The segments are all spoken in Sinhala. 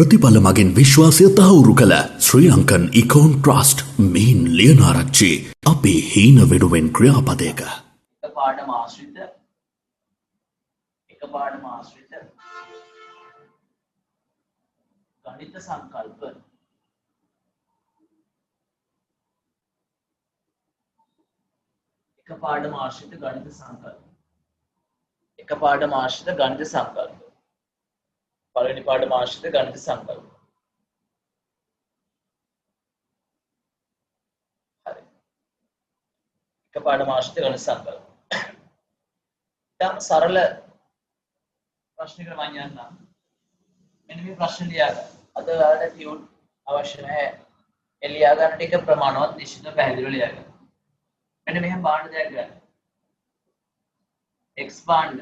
ප්‍රතිඵල මගින් විශ්වාසය තහවුරු කළ ශ්‍රී ලංකන් ඉකෝන් ට්‍රස්ට් මෙයින් ලියනාරච්චි අපේ හීන වෙනුවෙන් ක්‍රියාපදයක පාඩම ආශ්‍රිත ගණිත සංකල්ප පාඩම ආශ්‍රිත ගණිත සංකල්ප පළවෙනි පාඩම ආශ්‍රිත ගණිත සංකල්ප හරි එක පාඩම ආශ්‍රිත ගණිත සංකල්ප ඊටම සරල ප්‍රශ්නයකට මම යන්නම් මෙන්න මේ ප්‍රශ්න ලියා ගන්න අද ඔයාලට ටියුන් අවශ්‍ය නැහැ ඒ ලියා ගන්න ටික ප්‍රමාණවත් නිශ්චිත පැහැදිලිව ලියා ගන්න මෙන්න මෙහෙම බාණ්ඩ දෙයක් ගන්න x බාණ්ඩ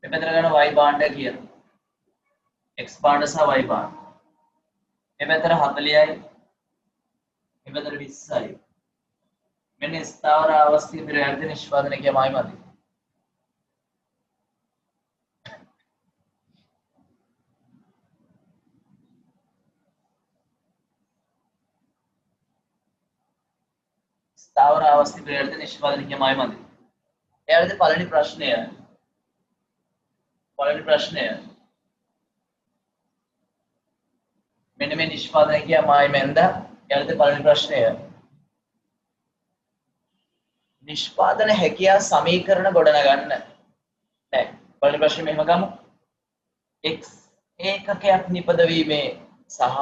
මෙතන ගන්න y බාණ්ඩ කියනවා x බාණ්ඩ සහ y බාණ්ඩ මෙතන 40යි මෙතන 20යි මෙන්න ස්ථාවර අවස්ථිත පරිවර්තන නිෂ්පාදනය කියමයි මදි ස්ථාවර අවස්ථිත පරිවර්තන නිෂ්පාදනය කියමයි මදි එයාලද පළවෙනි ප්‍රශ්නය මෙන්න මේ නිෂ්පාදනය කියමයි මෙන්ද එයාලද පළවෙනි ප්‍රශ්නය නිෂ්පාදන හැකියා සමීකරණ ගොඩනගන්න නෑ පළවෙනි ප්‍රශ්නේ මෙහෙම ගමු x ඒකකයක් නිපදවීමේ සහ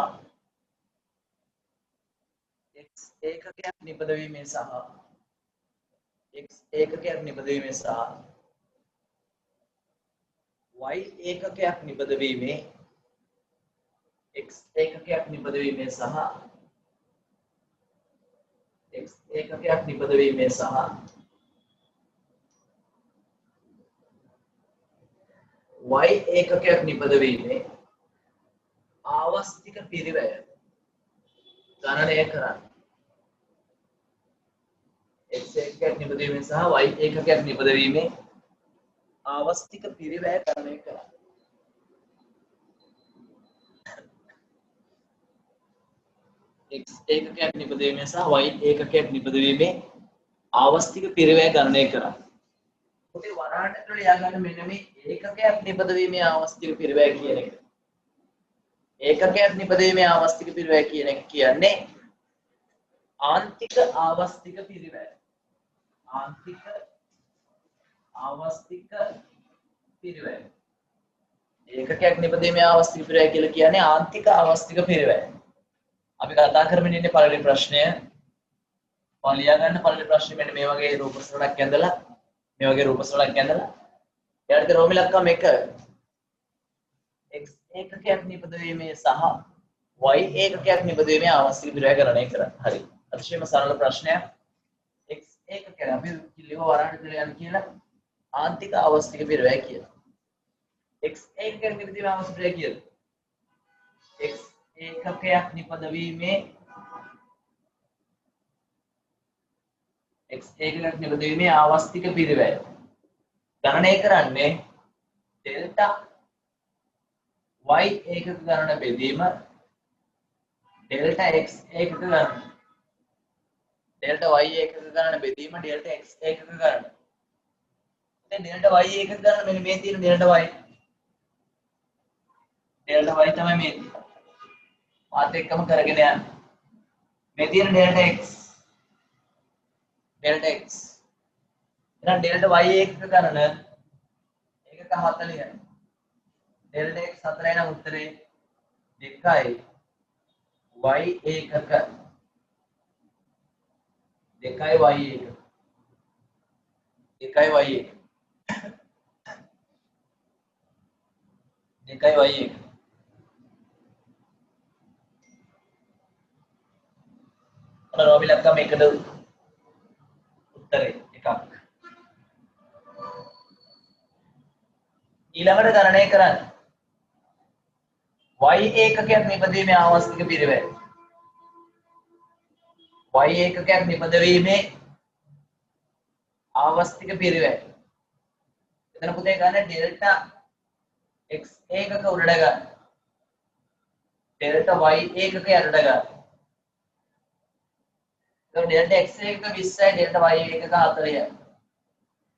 x ඒකකයක් නිපදවීමේ සහ x ඒකකයක් නිපදවීමේ සහ y ඒකකයක් නිපදවීමේ x ඒකකයක් නිපදවීමේ සහ x ඒකකයක් නිපදවීමේ සහ y ඒකකයක් නිපදවීමේ ආවස්තික පිරිවැය ගණනය කරන්න x ඒකකයක් නිපදවීමේ සහ y ඒකකයක් නිපදවීමේ ආවස්තික පිරිවැය ගණනය කරන්න x ඒකකයක් නිපදවීමේ සහ y ඒකකයක් නිපදවීමේ ආවස්තික පිරිවැය ගණනය කරන්න. ඔතේ වරහාට ලියා ගන්න මෙන්න මේ ඒකකයක් නිපදවීමේ ආවස්තික පිරිවැය කියන එක. ඒකකයක් නිපදවීමේ ආවස්තික පිරිවැය කියන එක කියන්නේ ආන්තික ආවස්තික පිරිවැය. ආන්තික ආවස්තික පිරිවැය. ඒකකයක් නිපදවීමේ ආවස්තික පිරිවැය කියලා කියන්නේ ආන්තික ආවස්තික පිරිවැය. අපි කතා කරමින් ඉන්නේ පළවෙනි ප්‍රශ්නය. මම ලියා ගන්න පළවෙනි ප්‍රශ්නේ මෙන්න මේ වගේ රූප සරණක් ඇඳලා ඊට රෝම ඉලක්කම 1 x ඒකකයක් නිපදවීමේ සහ y ඒකකයක් නිපදවීමේ අවශ්‍ය පිරිවැය ගණනය කරන්න. හරි. අතිශයම සරල ප්‍රශ්නයක්. x ඒකකයක් අපි කිලිව වරහට දාලා කියලා ආන්තික අවස්තික පිරිවැය කියලා. x ඒකකයක් නිපදවීමේ අවශ්‍ය පිරිවැය කියලා. x ඒකකයක් නිපදවීමේ x ඒකකයක් නිපදවීමේ ආවස්තික පිරිවැය ගණනය කරන්නේ ඩෙල්ටා y ඒකක ගණන බෙදීම ඩෙල්ටා x ඒකක ගණන ඩෙල්ටා y ඒකක ගණන බෙදීම ඩෙල්ටා x ඒකක ගණන දැන් ඩෙල්ටා y ඒකක ගණන මෙන්න මේ තියෙන ඩෙල්ටා y තමයි මේ මාත් එක්කම කරගෙන යන්න. මේ තියෙන ඩෙල්ටා x එහෙනම් ඩෙල්ටා y එකක ගණන ඒකක 40යි. ඩෙල්ටා x 4යි නම් උත්තරේ 2යි y ඒකක 2යි y එකක අර රෝම ඉලක්කම 1ද උත්තරේ එකක්. ඊළඟට ගණනය කරන්න y ඒකකයක් නිපදවීමේ ආවස්තික පිරිවැය. y ඒකකයක් නිපදවීමේ ආවස්තික පිරිවැය. එතන පුතේ ගන්න ඩෙල්ටා x ඒකක උඩට ගන්න. डेल्टा y एकක යටට ගන්න. तो डेल्टा x එකක 20යි डेल्टा y එකක 40යි.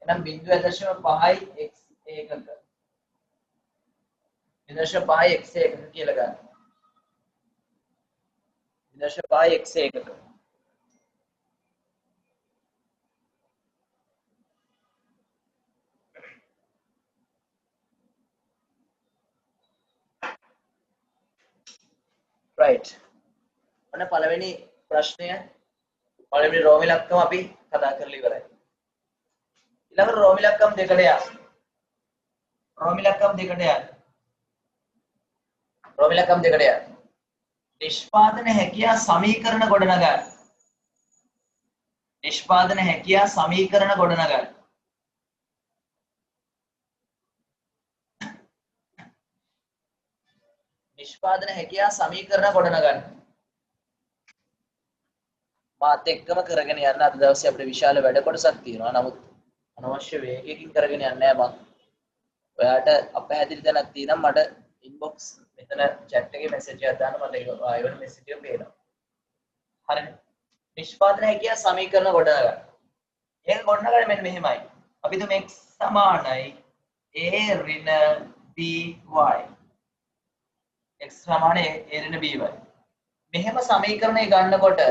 එහෙනම් 0.5යි x එකක. 0.5යි x එකක කියලා ගන්න. 0.5යි x එකක. right. ඔන්න පළවෙනි ප්‍රශ්නය පළවෙනි රෝම ඉලක්කම අපි කතා කරලා ඉවරයි. ඊළඟට රෝම ඉලක්කම් දෙකට යන්න. රෝම ඉලක්කම් දෙකට යන්න. රෝම ඉලක්කම් දෙකට යන්න. නිෂ්පාදන හැකියා සමීකරණ ගොඩනගන්න. නිෂ්පාදන හැකියා සමීකරණ ගොඩනගන්න. නිෂ්පාදන හැකියා සමීකරණ ගොඩනගන්න. මාත් එක්කම කරගෙන යන්න අද දවසේ අපිට විශාල වැඩ කොටසක් තියෙනවා. නමුත් අනවශ්‍ය වේගයකින් කරගෙන යන්නේ නැහැ මම. ඔයාට අපහැදිලි තැනක් තියෙනම් මට ඉන්බොක්ස් මෙතන chat එකේ මැසේජ් එකක් දාන්න මට ඒක ආයෙත් මැසේජ් එක පේනවා. හරිනේ. නිෂ්පාදන හැකියා සමීකරණ ගොඩනගන්න. ඒක ගොඩනගන්නේ මෙන්න මෙහෙමයි. අපි තුමු x සමානයි a ඍණ by. x සමානයි a ඍණ by. මෙහෙම සමීකරණය ගන්නකොට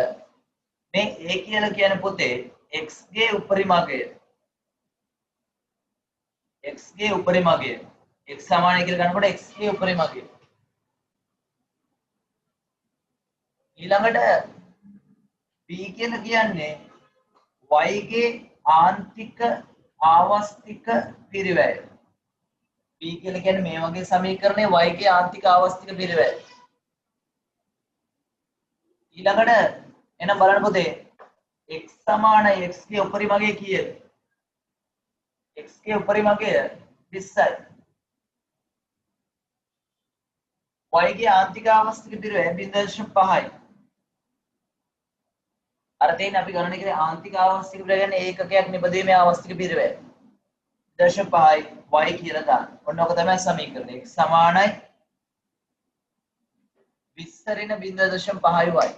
මේ a කියලා කියන පුතේ x ගේ උපරිමගය x ගේ උපරිමගය x සමානයි කියලා ගන්නකොට x ගේ උපරිමගය ඊළඟට b කියලා කියන්නේ y ගේ ආන්තික ආවස්තික පිරිවැය b කියලා කියන්නේ මේ වගේ සමීකරණේ y ගේ ආන්තික ආවස්තික පිරිවැය ඊළඟට එහෙනම් බලන්න පුතේ x සමානයි x ගේ උපරිමගය කීයද x ගේ උපරිමගය 20යි y ගේ ආන්තික ආවස්තික පිරිවැය 0.5යි අර තේින් අපි ගණනය කරේ ආන්තික ආවස්තික පිරිවැය කියන්නේ ඒකකයක් නිපදවීමේ ආවස්තික පිරිවැය 0.5යි y කියලා දාන්න. ඔන්න ඔක තමයි සමීකරණය. x සමානයි 20 ඍණ 0.5යි y.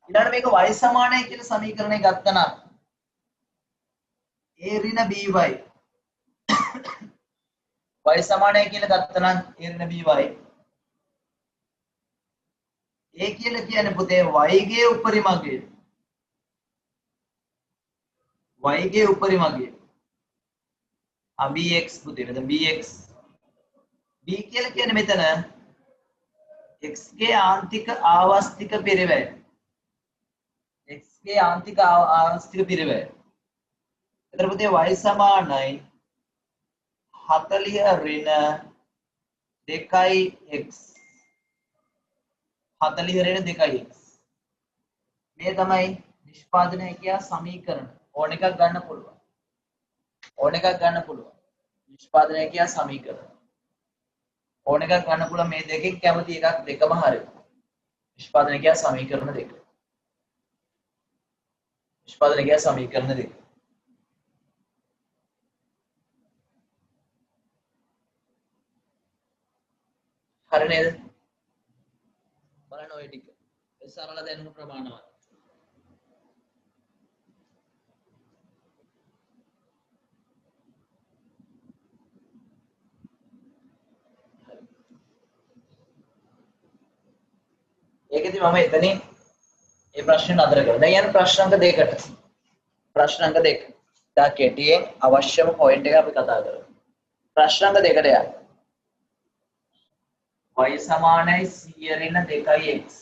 ඊළඟට මේක y සමානයි කියලා සමීකරණය ගත්තා නම් a ඍණ by y සමානයි කියලා ගත්තා නම් a ඍණ by a කියලා කියන්නේ පුතේ y ගේ උපරිමගය y ගේ උපරිමගය bx පුතේ මෙතන bx b කියලා කියන්නේ මෙතන x ගේ ආන්තික ආවස්තික පිරිවැය x ගේ ආන්තික ආවස්තික පිරිවැය එතන පුතේ y සමානයි 40 ඍණ 2x 40 ඍණ 2x මේ තමයි නිෂ්පාදන හැකියා සමීකරණ ඕන එකක් ගන්න පුළුවන් නිෂ්පාදන හැකියා සමීකරණ ඕන එකක් ගන්න පුළුවන් මේ දෙකෙන් කැමති එකක් දෙකම හරියි නිෂ්පාදන හැකියා සමීකරණ දෙක නිෂ්පාදන හැකියා සමීකරණ දෙක හරි නේද බලන්න ඔය ටික සරල දැනුම ප්‍රමාණවත් ඒකෙදි මම එතනින් මේ ප්‍රශ්න නතර කරනවා. දැන් යන ප්‍රශ්න අංක දෙකකට. ප්‍රශ්න අංක දෙක. දා කෙටියෙන් අවශ්‍යම පොයින්ට් එක අපි කතා කරමු. ප්‍රශ්න අංක දෙකට යන්න. y සමානයි 100 ඍණ 2x.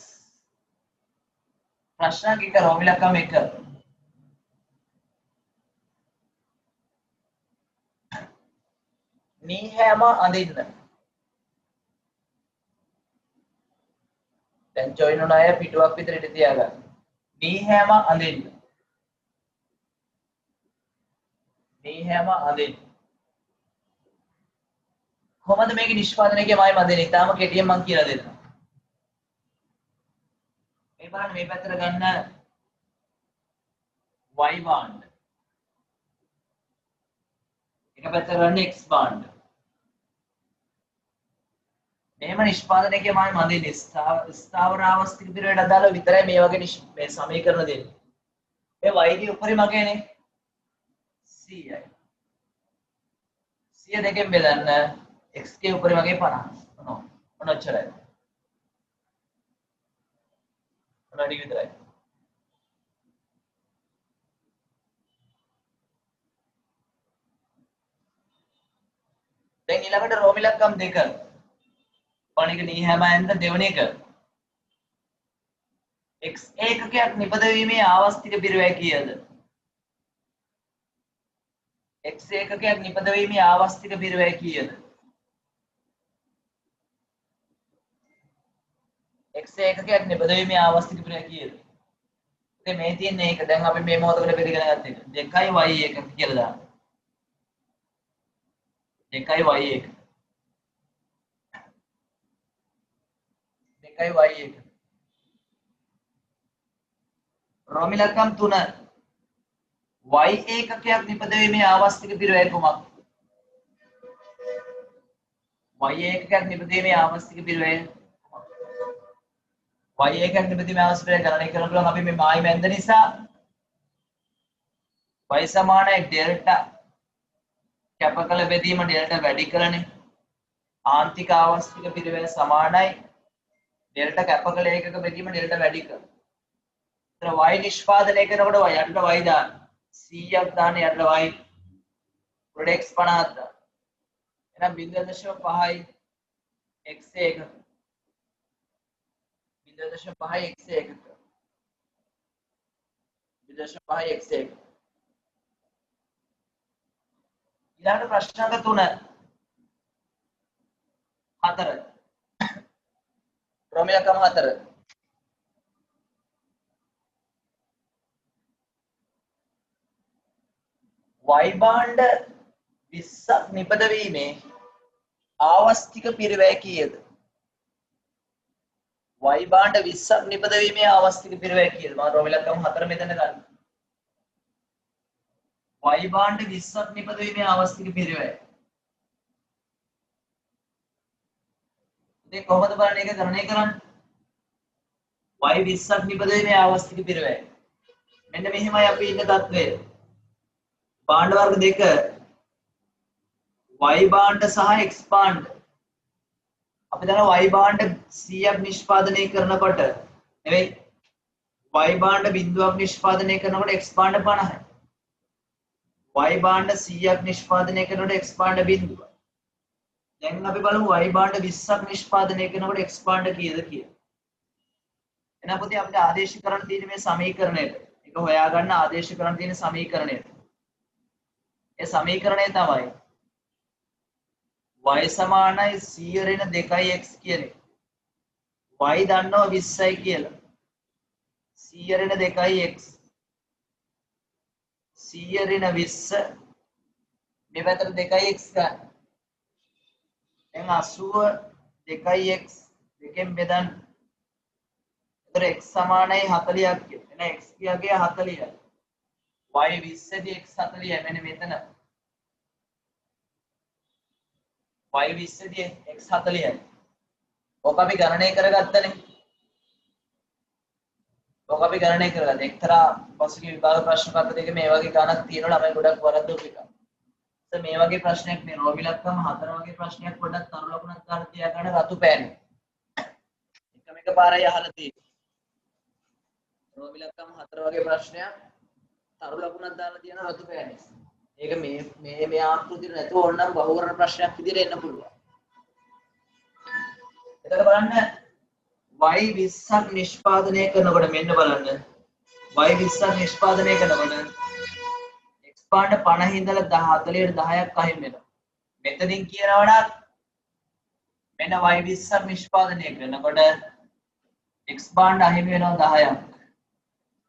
ප්‍රශ්න අංක 1 රෝම ඉලක්කම 1. නීහැම අඳින්න. දැන් ජොයින් වුණ අය පිටුවක් විතර ඉඳ තියාගන්න. නීහැම අඳින්න. නීහැම අඳින්න. කොහොමද මේක නිෂ්පාදනය කියලාමයි මම ඉතාලම කෙටියෙන් මම කියලා දෙන්නම්. මේ බලන්න මේ පැත්තට ගන්න y බාණ්ඩ. එක පැත්තට ගන්න x බාණ්ඩ. මෙහෙම නිෂ්පාදනය කියමයි මන්දින්නේ ස්ථාවර ආවස්තික පිරවැයට අදාළ විතරයි මේ වගේ මේ සමීකරණ දෙන්නේ. මේ y ගේ උපරිමකයනේ 100යි. 100 දෙකෙන් බෙදන්න x ගේ උපරිමකය 50. ඔන්න ඔච්චරයි. ඔන්න වැඩි විතරයි. දැන් ඊළඟට රෝම ඉලක්කම් 2. පණික නීහැමයෙන්ද දෙවෙනි එක. x ඒකකයක් නිපදවීමේ ආවස්තික පිරවැය කීයද? x ඒකකයක් නිපදවීමේ ආවස්තික පිරවැය කීයද? x ඒකකයක් නිපදවීමේ ආවස්තික පිරවැය කීයද? ඉතින් මේ තියෙන එක දැන් අපි මේ මොහොතකට පිළිගෙන ගත්ත එක 2y එකක කියලා දාන්න. 2y එකක 2y එකක රෝම ඉලක්කම් 3 y ඒකකයක් නිපදවීමේ ආවස්තික පිරවැය කුමක්ද? y ඒකකයක් නිපදවීමේ ආවස්තික පිරවැය y ඒකකයක් නිපදවීමේ ආවස්තික පිරවැය ගණනය කරන ගමන් අපි මේ මායි මැන්ද නිසා y සමානයි ඩෙල්ටා කැපකල බෙදීම ඩෙල්ටා වැඩි කරන්නේ ආන්තික ආවස්තික පිරවැය සමානයි ඩෙල්ටා කැපකල ඒකක බෙදීම ඩෙල්ටා වැඩි කර. එතන y නිෂ්පාදනය කරනකොට y යටට y දාන්න 100ක් දාන්න යටට y උඩට x 50ක් දාන්න. එහෙනම් 0.5යි x එකක 0.5යි x එකක 0.5යි x එකක. ඊළඟ ප්‍රශ්නාංක 3 4 රෝම ඉලක්කම් 4 y භාණ්ඩ 20ක් නිපදවීමේ ආවස්තික පිරවැය කීයද? y භාණ්ඩ 20ක් නිපදවීමේ ආවස්තික පිරවැය කීයද? මම රෝම ඉලක්කම් 4 මෙතන ගන්න. y භාණ්ඩ 20ක් නිපදවීමේ ආවස්තික පිරවැය. ඉතින් කොහොමද බලන්නේ ඒක ගණනය කරන්නේ? y 20ක් නිපදවීමේ ආවස්තික පිරවැය. මෙන්න මෙහිමයි අපි ඉන්න තත්ත්වය. භාණ්ඩ වර්ග 2 y භාණ්ඩ සහ x භාණ්ඩ. අපි දන්නවා y භාණ්ඩ 100ක් නිෂ්පාදනය කරනකොට නෙවෙයි y භාණ්ඩ බිඳුවක් නිෂ්පාදනය කරනකොට x භාණ්ඩ 50යි. y භාණ්ඩ 100ක් නිෂ්පාදනය කරනකොට x භාණ්ඩ බිඳුව. දැන් අපි බලමු y භාණ්ඩ 20ක් නිෂ්පාදනය කරනකොට x භාණ්ඩ කීයද කියලා. එහෙනම් පුතේ අපිට ආදේශ කරන්න තියෙන මේ සමීකරණයට. ඒක හොයාගන්න ආදේශ කරන්න තියෙන සමීකරණයට. ඒ සමීකරණය තමයි y සමානයි 100 ඍණ 2x කියන එක. y දන්නවා 20යි කියලා. 100 ඍණ 2x 100 ඍණ 20 මේ පැත්තට 2x ගන්න. දැන් 80 2x දෙකෙන් බෙදන්න. එතකොට x සමානයි 40ක් කියලා. එහෙනම් x කියගේ 40යි. y 20 දී x 40යි මෙන්න මෙතන. y 20 දී x 40යි. ඔක අපි ගණනය කරගත්තනේ. ඔක අපි ගණනය කරගත්තා. එක්තරා පසුගිය විභාග ප්‍රශ්න පත්‍රයක මේ වගේ ගණනක් තියෙනවා ළමයි ගොඩක් වරද්දපු එක. මේ වගේ ප්‍රශ්නයක් මේ රෝම ඉලක්කම් 4 වගේ ප්‍රශ්නයක් පොඩ්ඩක් තරු ලකුණක් ගන්න තියා ගන්න රතු පෑනේ. එක පාරයි අහලා තියෙන්නේ. රෝම ඉලක්කම් 4 වගේ ප්‍රශ්නයක් තරු ලකුණක් දාලා තියෙන රතු පෑනේ. ඒක මේ ආකෘතිය නැතුව ඕනනම් බහුවර්ණ ප්‍රශ්නයක් විදිහට එන්න පුළුවන්. එතකොට බලන්න y 20ක් නිෂ්පාදනය කරනකොට මෙන්න බලන්න y 20ක් නිෂ්පාදනය කරනකොට x භාණ්ඩ 50 ඉඳලා 40ට 10ක් අහිමි වෙනවා. මෙතනින් කියනවා නම් මෙන්න y 20ක් නිෂ්පාදනය කරනකොට x භාණ්ඩ අහිමි වෙනවා 10ක්.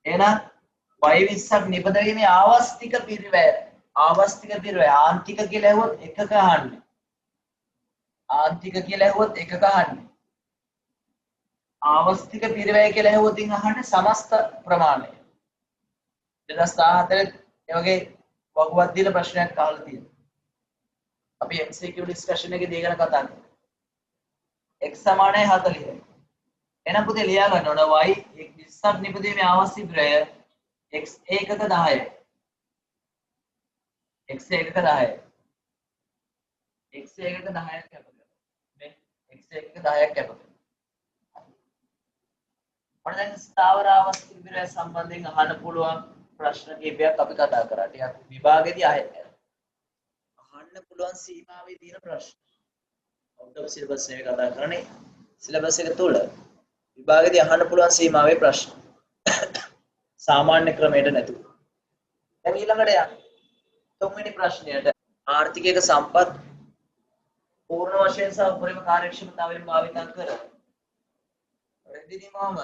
එහෙනම් y 20ක් නිපදවීමේ ආවස්තික පිරවැය ආන්තික කියලා ඇහුවොත් එකක අහන්නේ. ආන්තික කියලා ඇහුවොත් එකක අහන්නේ. ආවස්තික පිරවැය කියලා ඇහුවොත් අහන්නේ සමස්ත ප්‍රමාණය. 2017 ඒ වගේ වගුවක් දීලා ප්‍රශ්නයක් අහලා තියෙනවා. අපි MCQ ඩිස්කෂන් එකේදී ගැන කතා කරා. x සමානයි 40යි. එහෙනම් පුතේ ලියා ගන්න ඕන y 20ක් නිපදවීමේ ආවස්තිග්‍රහය x ඒකක 10යි. x ඒකක 10යි. x ඒකක 10ක් කැප කරනවා. මේ x ඒකක 10ක් කැප කරනවා. ඔන්න දැන් ස්ථාවර ආවස්තිග්‍රහය සම්බන්ධයෙන් අහන්න පුළුවන් ප්‍රශ්න කිහිපයක් අපි කතා කරා. ටිකක් විභාගෙදී අහන්න පුළුවන් සීමාවේ තියෙන ප්‍රශ්න. out of syllabus එක කතා කරන්නේ සිලබස් එක තුල විභාගෙදී අහන්න පුළුවන් සීමාවේ ප්‍රශ්න. සාමාන්‍ය ක්‍රමයට නැතුව. දැන් ඊළඟට යන්න. තුන්වෙනි ප්‍රශ්නයට ආර්ථිකයක සම්පත් පූර්ණ වශයෙන් සහ උපරිම කාර්යක්ෂමතාවයෙන් භාවිත කර රෙදිනිමම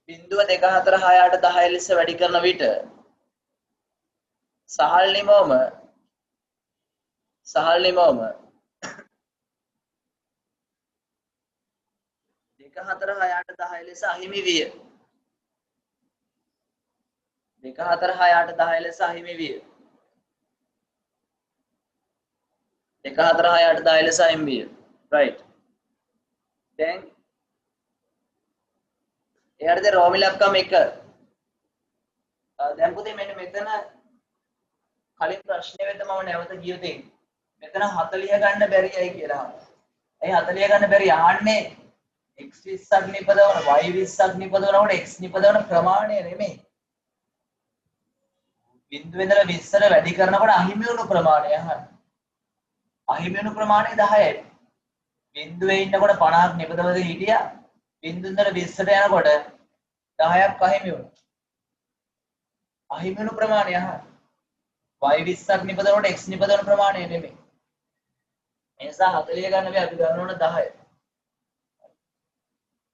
බිංදුව 2 4 6 8 10 ලෙස වැඩි කරන විට සහල් නිමවම 2 4 6 8 10 ලෙස අහිමි විය. 2 4 6 8 10 ලෙස අහිමි විය. 2 4 6 8 10 ලෙස අහිමි විය. right. දැන් එයාට රෝම ඉලක්කම 1. දැන් පුතේ මෙන්න මෙතන කලින් ප්‍රශ්නේ වෙත මම නැවත ගියොත් මෙතන 40 ගන්න බැරියයි කියලා. ඒ 40 ගන්න බැරි අහන්නේ x 20ක් නිපදවන y 20ක් නිපදවනකොට x නිපදවන ප්‍රමාණය නෙමෙයි. බිංදුව ඉඳලා 20ට වැඩි කරනකොට අහිමි වුණු ප්‍රමාණය අහන්න. අහිමි වුණු ප්‍රමාණය 10යි. බිංදුවේ ඉන්නකොට 50ක් නිපදවද හිටියා. බිංදුව ඉඳලා 20ට යනකොට 10ක් අහිමි වුණා. අහිමි වුණු ප්‍රමාණය අහන්න. y 20ක් නිපදවනකොට x නිපදවන ප්‍රමාණය නෙමෙයි. ඒ නිසා 40 ගන්න බෑ අපි ගන්න ඕන 10.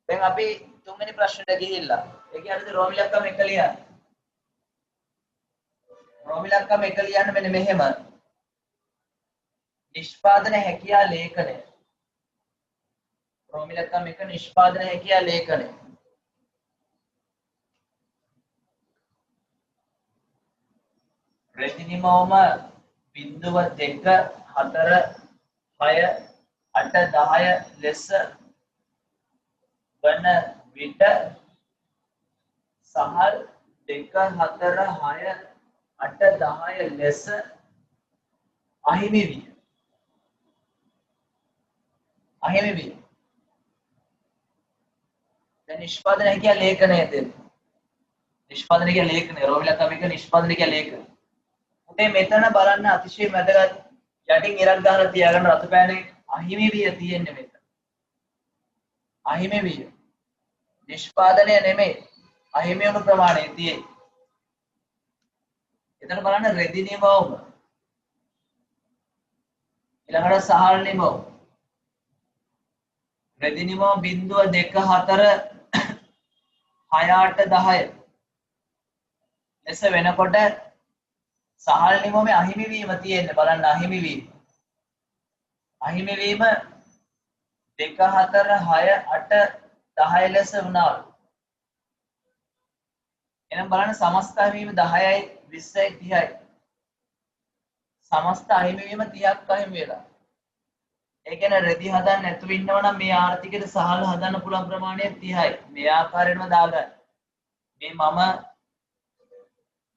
දැන් අපි තුන්වෙනි ප්‍රශ්නෙට ගිහිල්ලා ඒ කියන්නේ රෝම ඉලක්කම 1 ලියන්න. රෝම ඉලක්කම 1 ලියන්න මෙන්න මෙහෙම. නිෂ්පාදන හැකියා ලේඛනය. රෝම ඉලක්කම 1 නිෂ්පාදන හැකියා ලේඛනය. රෙදිනිමවම බිංදුව 2 4 6 8 10 ලෙස වන විට සහල් 2 4 6 8 10 ලෙස අහිමි විය. අහිමි විය. දැන් නිෂ්පාදන හැකියා ලේඛනය දෙන්න. නිෂ්පාදන හැකියා ලේඛනය රෝම ඉලක්කම 1 නිෂ්පාදන හැකියා ලේඛනය. උතේ මෙතන බලන්න අතිශය වැදගත් යටින් ඉරක් දාලා තියාගන්න රතු පෑනේ අහිමි විය තියෙන්නේ මෙතන. අහිමි විය. නිෂ්පාදනය නෙමෙයි අහිමි වුණු ප්‍රමාණය තියෙයි. එතන බලන්න රෙදිනිමවම ඊළඟට සහල් නිමව. රෙදිනිමව බිංදුව 2 4 6 8 10 ලෙස වෙනකොට සහල් නිමවමේ අහිමි වීම තියෙන්නේ බලන්න අහිමි වීම. අහිමි වීම 2 4 6 8 10 ලෙස වුණා. එහෙනම් බලන්න සමස්ත අහිමි වීම 10යි 20යි 30යි. සමස්ත අහිමි වීම 30ක් අහිමි වෙලා. ඒ කියන්නේ රෙදි හදන්න නැතුව ඉන්නවනම් මේ ආර්ථිකයට සහල් හදන්න පුළුවන් ප්‍රමාණය 30යි. මේ ආකාරයෙන්ම දාගන්න. මේ මම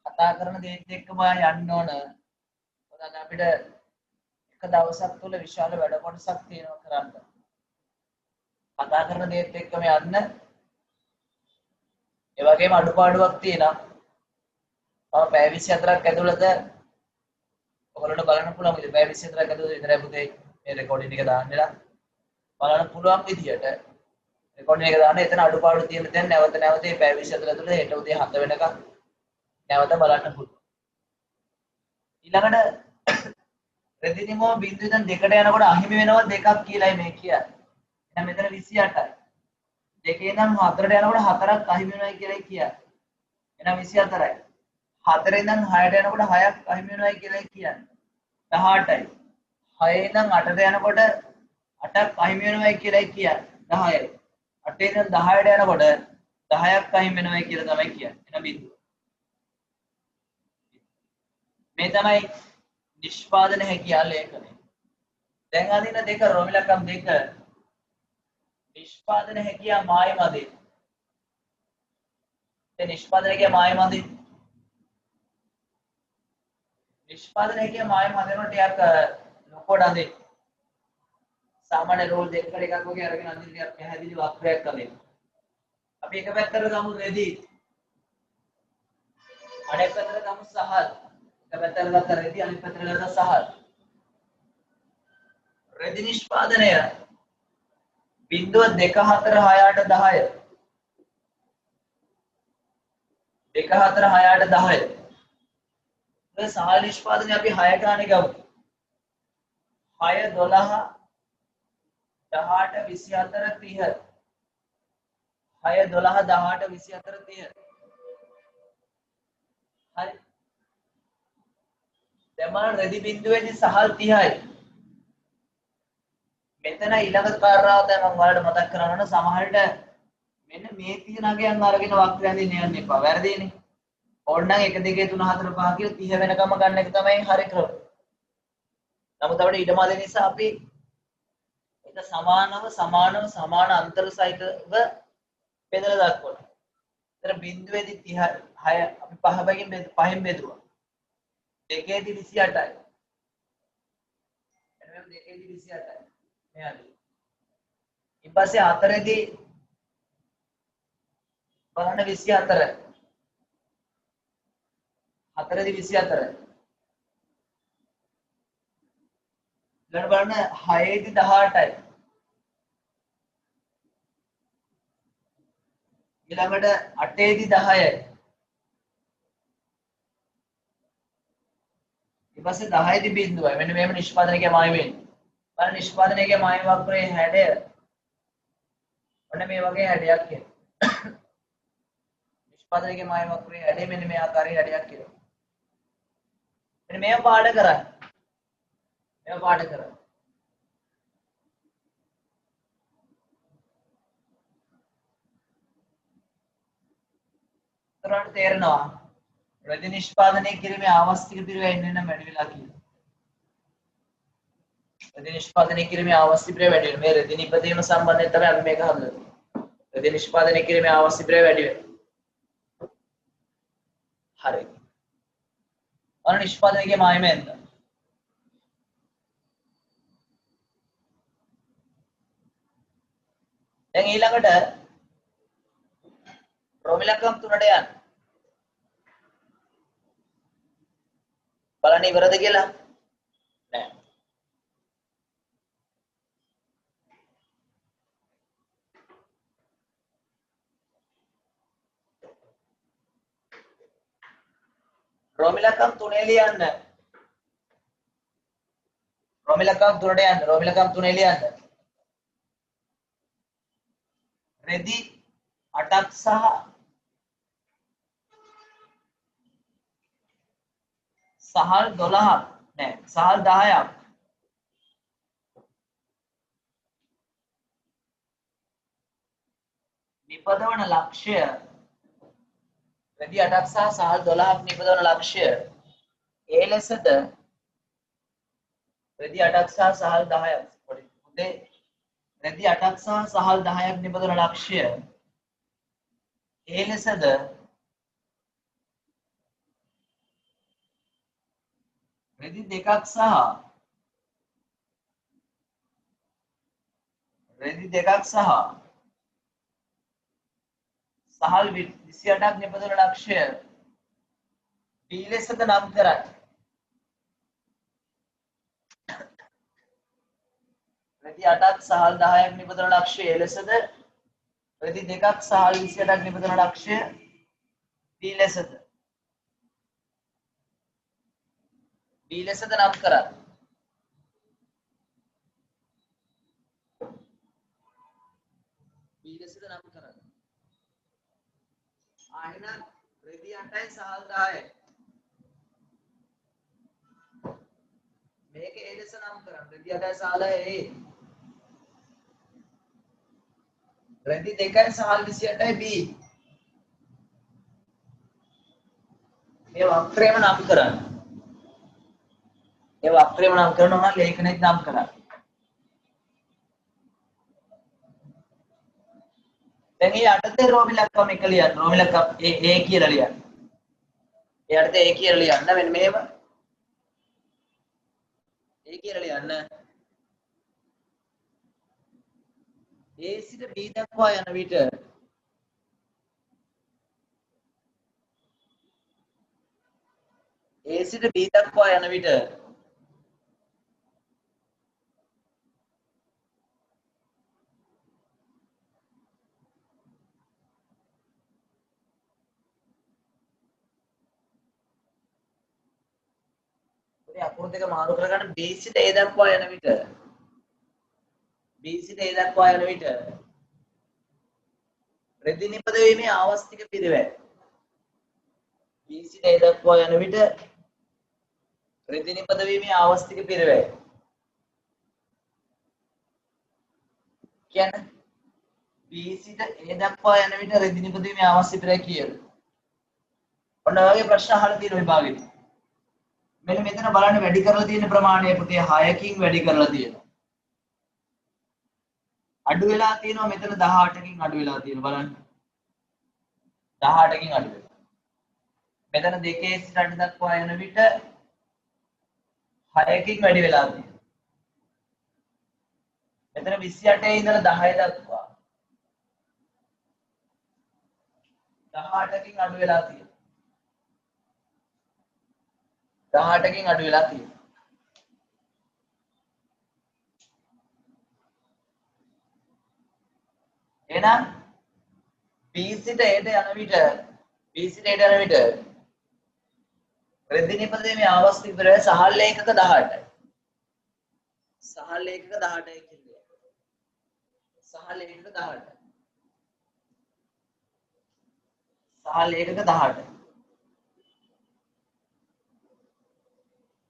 කතා කරන දේත් එක්කම යන්න ඕන. මොකද අපිට එක දවසක් තුල විශාල වැඩ කොටසක් තියෙනවා කරන්න. කතා කරන දේත් එක්කම යන්න. ඒ වගේම අඩුපාඩුවක් තියෙනවා. මම පැය 24ක් ඇතුළත ඔයගොල්ලන්ට බලන්න පුළුවන් විදිහට පැය 24ක් ඇතුළත විතරයි පුතේ මේ රෙකෝඩින් එක දාන්නලා බලන්න පුළුවන් විදිහට රෙකෝඩින් එක දාන්න. එතන අඩුපාඩු තියෙන තැන් නැවත නැවත මේ පැය 24 ඇතුළත හෙට උදේ 7 වෙනකම් නැවත බලන්න පුළුවන්. ඊළඟට රෙදිනිමව බිංදුව ඉඳන් 2ට යනකොට අහිමි වෙනවා 2ක් කියලායි මේ කියන්නේ. එහෙනම් මෙතන 28යි. 2 ඉඳන් 4ට යනකොට 4ක් අහිමි වෙනවා කියලායි කියන්නේ. එහෙනම් 24යි. 4 ඉඳන් 6ට යනකොට 6ක් අහිමි වෙනවා කියලායි කියන්නේ. 18යි. 6 ඉඳන් 8ට යනකොට 8ක් අහිමි වෙනවා කියලායි කියන්නේ. 10යි. 8 ඉඳන් 10ට යනකොට 10ක් අහිමි වෙනවා කියලා තමයි කියන්නේ. එහෙනම් බිංදුව. මේ තමයි නිෂ්පාදන හැකියාව ලේඛනය. දැන් අදින දෙක රෝමිලකම් දෙක නිෂ්පාදන හැකියාව මායමදී. ඒ නිෂ්පාදන හැකියාව මායමදී. නිෂ්පාදන හැකියාව මායමදී නෝ ටිකක් ලොකෝට අදින්. සාමාන්‍ය රෝල් දෙකකට එකක් වගේ අරගෙන අදින් ටිකක් පැහැදිලි වක්‍රයක් අදින්. අපි එක පැත්තකට ගමු රෙදි. අනෙක් පැත්තට ගමු සහල්. එක පැත්තකට ගත්ත රෙදි අනෙක් පැත්තට ගත්ත සහල්. රෙදි නිෂ්පාදනය 0.246810 246810 ඒ සහල් නිෂ්පාදනය අපි 6 ගානේ ගමු 6 12 18 24 30 6 12 18 24 30 හරි දැන් රෙදි බිඳුවේදී සහල් 30යි මෙතන ඊළඟ කාරණාව දැන් මම ඔයාලට මතක් කරනවා නම් සමහරට මෙන්න මේ 30 නගයන් අරගෙන වක්‍රයන් දින්න යන්න එපා. වැරදිනේ. ඕනනම් 1 2 3 4 5 කියලා 30 වෙනකම ගන්න එක තමයි හරි ක්‍රම. නමුත් අපිට ඊටම දෙන නිසා අපි ඒක සමාන අන්තර සහිතව බෙදලා දක්වනවා. එතන බිඳුවේදී 36 අපි 5 බෙදුවා. දෙකේදී 28යි. එනම් දෙකේදී 28යි. මෙයාදී ඊපස්සේ හතරේදී බලන්න 24 හතරේදී 24 ඊළඟ බලන්න 6ේදී 18යි ඊළඟට 8ේදී 10යි ඊපස්සේ 10ේදී බිඳුවයි මෙන්න මේම නිෂ්පාදනයේ මාය වෙන්නේ බලන්න නිෂ්පාදනයේ මාය වක්‍රයේ හැඩය ඔන්න මේ වගේ හැඩයක් එනවා නිෂ්පාදනයේ මාය වක්‍රයේ හැඩය මෙන්න මේ ආකාරයේ හැඩයක් එනවා මෙන්න මේව පාඩ කරන්න මේව පාඩ කරන්න උතරට තේරෙනවා රෙදි නිෂ්පාදනය කිරීමේ ආවස්තික පිරිව එන්නේ නම් වැඩි වෙලා කියලා රෙදි නිෂ්පාදනය කිරීමේ අවශ්‍ය ප්‍රය වැඩි වෙනවා. මේ රෙදි නිපදවීම සම්බන්ධයෙන් තමයි අපි මේක හදලා තියෙන්නේ. රෙදි නිෂ්පාදනය කිරීමේ අවශ්‍ය ප්‍රය වැඩි වෙනවා. හරි. අර නිෂ්පාදනයේ මායම එන්න. දැන් ඊළඟට රෝමිලකම් 3ට යන්න. බලන්න ඉවරද කියලා? නෑ. රෝමිලකම් 3 ලියන්න. රෝමිලකම් 3ට යන්න. රෝමිලකම් 3 ලියන්න. රෙදි 8ක් සහ සහල් 12ක් නෑ සහල් 10ක් නිපදවන ලක්ෂ්‍ය රෙදි 8ක් සහ සහල් 12ක් නිපදවන ලක්ෂ්‍ය ඒ ලෙසද රෙදි 8ක් සහ සහල් 10ක් පොඩි උදේ රෙදි 8ක් සහ සහල් 10ක් නිපදවන ලක්ෂ්‍ය ඒ ලෙසද රෙදි 2ක් සහ සහල් 28ක් නිපදවන ලක්ෂ්‍ය B ලෙසද නම් කරයි. රෙදි 8ක් සහල් 10ක් නිපදවන ලක්ෂ්‍ය A ලෙසද රෙදි 2ක් සහල් 28ක් නිපදවන ලක්ෂ්‍ය B ලෙසද නම් කරයි. B ලෙසද නම් කරයි. එහෙනම් රෙදි 8යි සහල් 10යි මේක A ලෙස නම් කරන්න. රෙදි 8යි සහල් 10යි රෙදි 2යි සහල් 28යි B මේ වක්‍රයම නම් කරන්න. ඒ වක්‍රයම නම් කරනවා නම් ලේඛනෙත් නම් කරා. දැන් මේ යටතේ රෝමිලක්කම් එක ලියන්න. රෝමිලක්කම් A කියලා ලියන්න. ඒ යටතේ A කියලා ලියන්න. මෙන්න මෙහෙම A කියලා ලියන්න. A සිට B දක්වා යන විට A සිට B දක්වා යන විට ඔය අකුරු දෙක මාරු කරගන්න. B සිට A දක්වා යන විට B සිට A දක්වා යන විට රෙදි නිපදවීමේ ආවස්තික පිරිවැය. B සිට A දක්වා යන විට රෙදි නිපදවීමේ ආවස්තික පිරිවැය. කියන්නේ B සිට A දක්වා යන විට රෙදි නිපදවීමේ ආවස්තික පිරිවැය කීයද? ඔන්න ඔයගේ ප්‍රශ්න අහලා තියෙන විභාගෙදී. මෙන්න මෙතන බලන්න වැඩි කරලා තියෙන ප්‍රමාණය පුතේ 6කින් වැඩි කරලා තියෙනවා. අඩු වෙලා තියෙනවා මෙතන 18කින් අඩු වෙලා තියෙනවා බලන්න. 18කින් අඩු වෙනවා. මෙතන 2 සිට 8 දක්වා යන විට 6කින් වැඩි වෙලා තියෙනවා. මෙතන 28 ඉඳලා 10 දක්වා 18කින් අඩු වෙලා තියෙනවා. 18කින් අඩු වෙලා තියෙනවා. එහෙනම් B සිට A ට යන විට රෙදි නිපදවීමේ ආවස්තික පිරිවැය සහල් ඒකක 18යි. සහල් ඒකක 18යි කියන්නේ. සහල් ඒකක 18යි. සහල් ඒකක 18යි.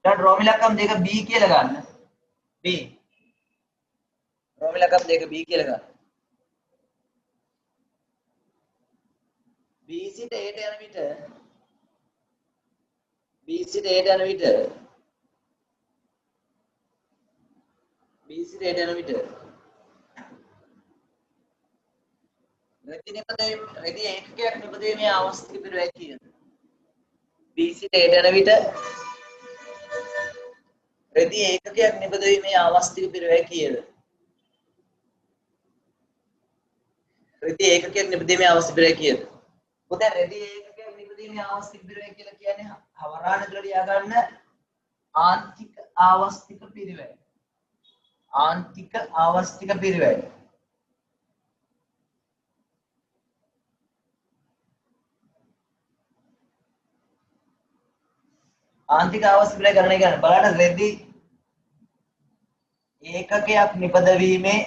දැන් රෝමිලක්කම් දෙක B කියලා ගන්න. B. රෝමිලක්කම් දෙක B කියලා ගන්න. B සිට A ට යන විට රෙදි ඒකකයක් නිපදවීමේ ආවස්තික පිරිවැය කීයද? B සිට A ට යන විට රෙදි ඒකකයක් නිපදවීමේ ආවස්තික පිරිවැය කීයද? රෙදි ඒකකයක් නිපදවීමේ ආවස්තික පිරිවැය කීයද? පුතේ රෙදි ඒකකයක් නිපදවීමේ ආවස්තික පිරිවැය කියලා කියන්නේ හවරාණකල ලියා ගන්න ආන්තික ආවස්තික පිරිවැය. ආන්තික ආවස්තික පිරිවැය. ආන්තික ආවස්තික පිරිවැය ගණනය කරන්න බලන්න රෙදි ඒකකයක් නිපදවීමේ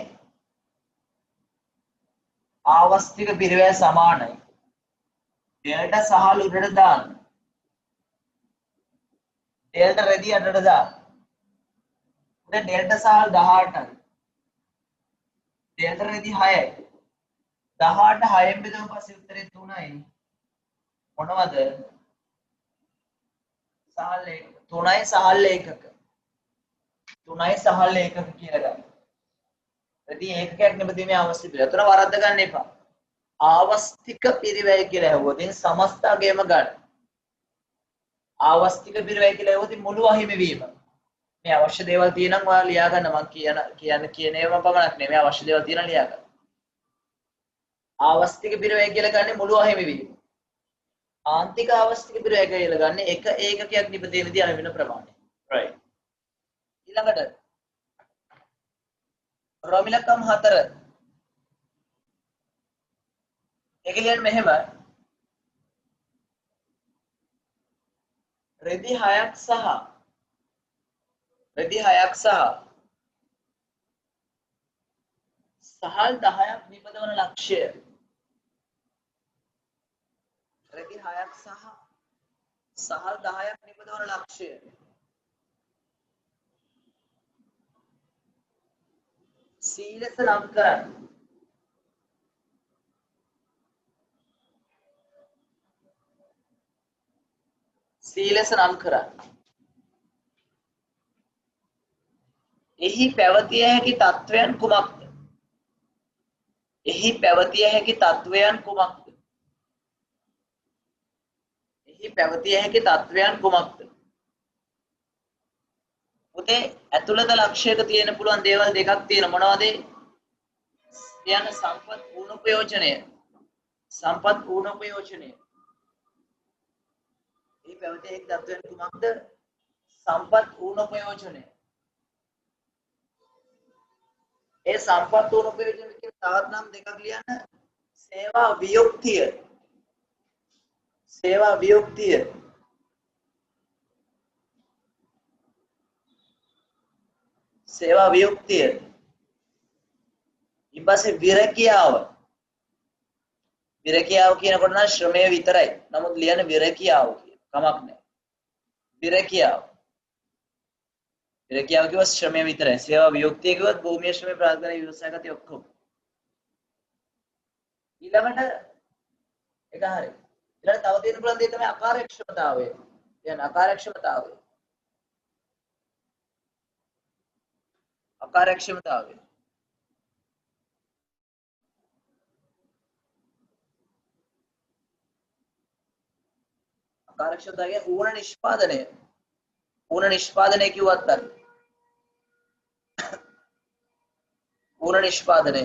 ආවස්තික පිරිවැය සමානයි. ඩෙල්ටා සහල් උඩට දාන්න. ඩෙල්ටා රෙදි යටට දාන්න. දැන් ඩෙල්ටා සහල් 18යි. ඩෙල්ටා රෙදි 6යි. 18 6ෙන් බෙදුවම පස්සේ උත්තරේ 3යි. මොනවද? සහල් ඒකක. 3යි සහල් ඒකක. 3යි සහල් ඒකක කියලා ගන්න. රෙදි ඒකකයක් නිපදවීමේ ආවස්තික පිරිවැය. එතන වරද්ද ගන්න එපා. ආවස්තික පිරිවැය කියලා ඇහුවොත් සමස්තගේම ගන්න. ආවස්තික පිරිවැය කියලා ඇහුවොත් මුළු අහිමි වීම. මේ අවශ්‍ය දේවල් තියෙනම් ඔයාලා ලියා ගන්න. මම කියන ඒවා පමණක් නෙමෙයි අවශ්‍ය දේවල් තියෙනම් ලියා ගන්න. ආවස්තික පිරිවැය කියලා ගන්නේ මුළු අහිමි වීම. ආන්තික ආවස්තික පිරිවැය කියලා ගන්නේ එක ඒකකයක් නිපදවීමේදී අහිමි වෙන ප්‍රමාණය. right. ඊළඟට රෝමිලක්කම් 4 ඒක කියන්නේ මෙහෙම රෙදි 6ක් සහ සහල් 10ක් නිපදවන ලක්ෂ්‍ය. රෙදි 6ක් සහ සහල් 10ක් නිපදවන ලක්ෂ්‍ය. සීලස නම් කරන්න. සීලස නම් කරන්න. එහි පැවතිය හැකි තත්වයන් කුමක්ද? එහි පැවතිය හැකි තත්වයන් කුමක්ද? එහි පැවතිය හැකි තත්වයන් කුමක්ද? පුතේ ඇතුළත ලක්ෂයක තියෙන පුළුවන් දේවල් දෙකක් තියෙන මොනවද? කියන සම්පත් පුනරුපයෝජනය. සම්පත් පුනරුපයෝජනය. එහි පැවතිය හැකි තත්වයන් කුමක්ද? සම්පත් පුනරුපයෝජනය. ඒ සම්පත් පුනරුපයෝජනය කියන තවත් නම් දෙකක් ලියන්න. සේවා වියුක්තිය. සේවා වියුක්තිය. සේවා වියුක්තිය. ඊපස්සේ විරකියාව. විරකියාව කියනකොට නම් ශ්‍රමය විතරයි. නමුත් ලියන විරකියාව කියන කමක් නැහැ. විරකියාව. විරකියාව කිව්ව ශ්‍රමය විතරයි. සේවා වියුක්තිය කිව්වත් භූමිය ශ්‍රමය ප්‍රාග්ධන විවසායගත ඔක්කොම. ඊළඟට එක හරි. ඊළඟ තව තියෙන පුළුවන් දේ තමයි අකාර්යක්ෂමතාවය. කියන්නේ අකාර්යක්ෂමතාවය. අකාර්යක්ෂමතාවය. අකාර්යක්ෂමතාවය ඌන නිෂ්පාදනය. ඌන නිෂ්පාදනය කිව්වත් අර. ඌන නිෂ්පාදනය.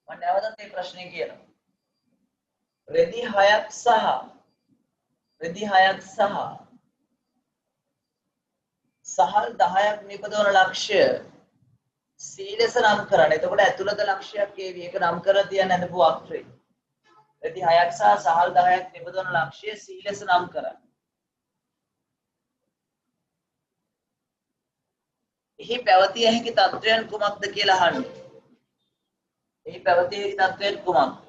මම නැවතත් මේ ප්‍රශ්නේ කියනවා. රෙදි 6ක් සහල් 10ක් නිපදවන ලක්ෂ්‍ය සීලස නම් කරන්න. එතකොට ඇතුළත ලක්ෂ්‍යයක් ඒවි. ඒක නම් කරලා තියන්න හදපු අක්ෂරේ. රෙදි 6ක් සහ සහල් 10ක් නිපදවන ලක්ෂ්‍ය සීලස නම් කරන්න. එහි පැවතිය හැකි තත්වයන් කුමක්ද කියලා අහන්නේ. එහි පැවතිය හැකි තත්වයන් කුමක්ද?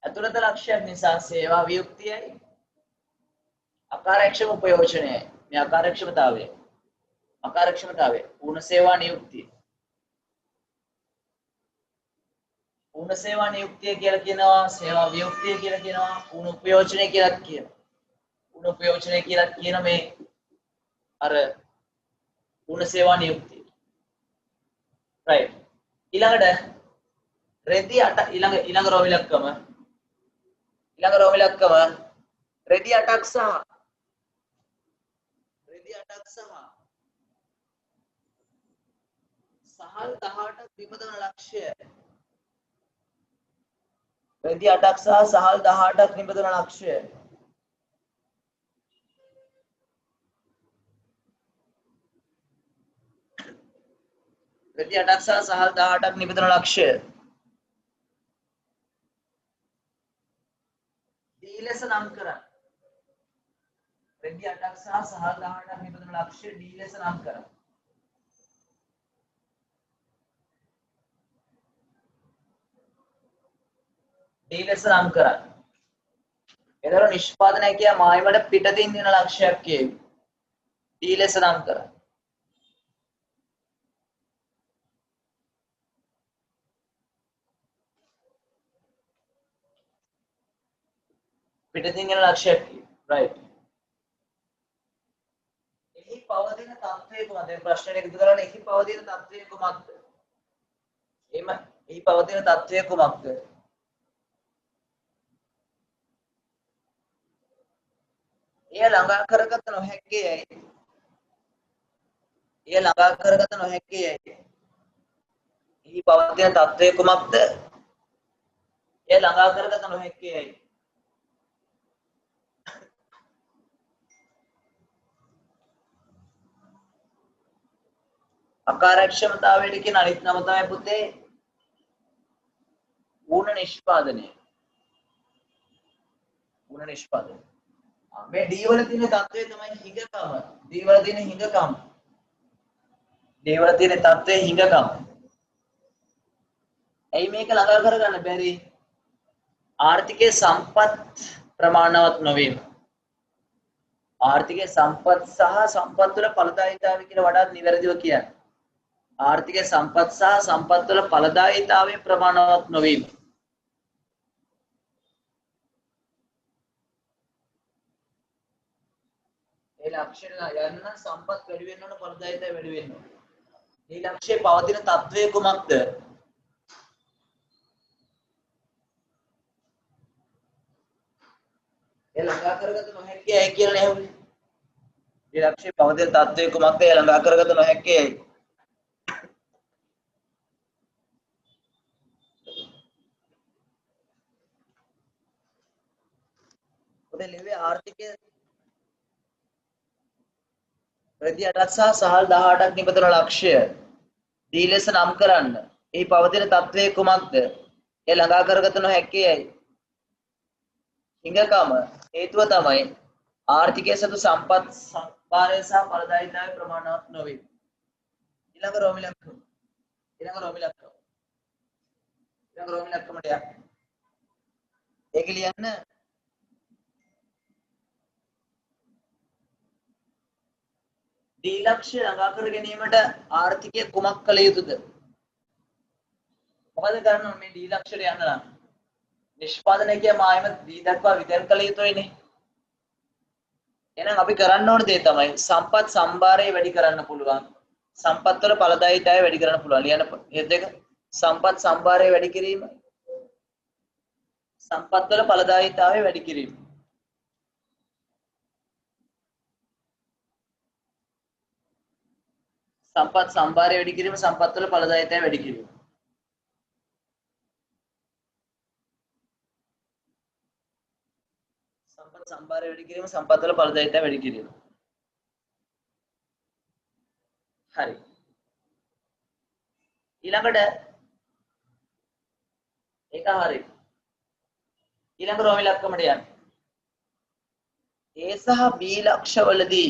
ඇතුළත ලක්ෂ්‍යයක් නිසා සේවා වියුක්තියයි අකාර්යක්ෂම උපයෝජනයයි. මේ අකාර්යක්ෂමතාවය. පූර්ණ සේවා නියුක්තිය. පූර්ණ සේවා නියුක්තිය කියලා කියනවා, සේවා වියුක්තිය කියලා කියනවා, පූර්ණ උපයෝජනය කියලා කියනවා. පූර්ණ උපයෝජනය කියලා කියන මේ අර පූර්ණ සේවා නියුක්තිය. right. ඊළඟට රෙදි 8 ඊළඟ රෝම ඉලක්කම රෙදි 8ක් සහ සහල් 18ක් නිපදවන ලක්ෂ්‍ය. රෙදි 8ක් සහ සහල් 18ක් නිපදවන ලක්ෂ්‍ය. රෙදි 8ක් සහ සහල් 18ක් නිපදවන ලක්ෂ්‍ය. දී ලෙස නම් කරන්න. රෙදි 8ක් සහ සහල් 18ක් නිපදවන ලක්ෂ්‍ය දී ලෙස නම් කරන්න. දී ලෙස නම් කරන්න. එතකොට නිෂ්පාදනය කිය මායිමට පිටතින් දෙන ලක්ෂයක් කියවි. දී ලෙස නම් කරන්න. පිටතින් දෙන ලක්ෂයක් කියවි. right. එහි පවතින තත්ත්වය කුමක්ද? ප්‍රශ්නෙට එකතු කරලා එහි පවතින තත්ත්වය කුමක්ද? එහි පවතින තත්ත්වය කුමක්ද? එය ළඟා කරගත නොහැක්කේයි. එහි පවතින තත්ත්වය කුමක්ද? එය ළඟා කරගත නොහැක්කේයි. අකාර්යක්ෂමතාවයට කියන අනිත් නම තමයි පුතේ ඌන නිෂ්පාදනය. මේ D වල තියෙන තත්ත්වය තමයි හිඟකම. D වල තියෙන තත්ත්වය හිඟකම. ඇයි මේක ළඟා කරගන්න බැරි? ආර්ථිකයේ සම්පත් ප්‍රමාණවත් නොවීම. ආර්ථිකයේ සම්පත් සහ සම්පත් වල ඵලදායීතාවය කියලා වඩාත් නිවැරදිව කියන්නේ. ආර්ථිකයේ සම්පත් සහ සම්පත් වල ඵලදායීතාවය ප්‍රමාණවත් නොවීම. ඒ ලක්ෂණ යන්න සම්පත් වැඩි වෙන්න ඕන ඵලදායීතාවය වැඩි වෙන්න ඕන. මේ ලක්ෂයේ පවතින తත්වය කුමක්ද? ඒ ළඟා කරගත නොහැකියි කියලා නෙවෙයි. මේ ලක්ෂයේ පවතින తත්වය කුමක්ද? ඒ ළඟා කරගත නොහැකියි. ඔතන ලිව්වේ ආර්ථිකය ප්‍රති 8ක් සහ සහල් 18ක් නිපදවන ලක්ෂ්‍ය දී ලෙස නම් කරන්න. එහි පවතින తත්වය කුමක්ද? ඒ ළඟා කරගත නොහැකියි. හිඟකම හේතුව තමයි ආර්ථිකයේ සතු සම්පත් සම්භාරය සහ ඵලදායීතාවය ප්‍රමාණවත් නොවේ. ඊළඟ රෝමි ලක්ෂණ. ඊළඟ රෝමි ලක්ෂණට යන්න. ඒක ලියන්න දී ලක්ෂ්‍ය ළඟා කර ගැනීමට ආර්ථිකය කුමක් කළ යුතුද? මොකද කරන්න ඕනේ මේ දී ලක්ෂ්‍යට යන්න නම්? නිෂ්පාදනය කියම ආයම දී දක්වා විතර කළ යුතුයිනේ. එහෙනම් අපි කරන්න ඕන දේ තමයි සම්පත් සම්භාරය වැඩි කරන්න පුළුවන්. සම්පත් වල ඵලදායීතාවය වැඩි කරන්න පුළුවන්. ලියන්න හේතු දෙක සම්පත් සම්භාරය වැඩි කිරීම. සම්පත් වල ඵලදායීතාවය වැඩි කිරීම. සම්පත් සම්භාරය වැඩි කිරීම සම්පත් වල ඵලදායීතාවය වැඩි කිරීම. සම්පත් සම්භාරය වැඩි කිරීම සම්පත් වල ඵලදායීතාවය වැඩි කිරීම. හරි. ඊළඟට ඒක හරි. ඊළඟ රෝමි ලක්ෂණයට යන්න. A සහ B ලක්ෂවලදී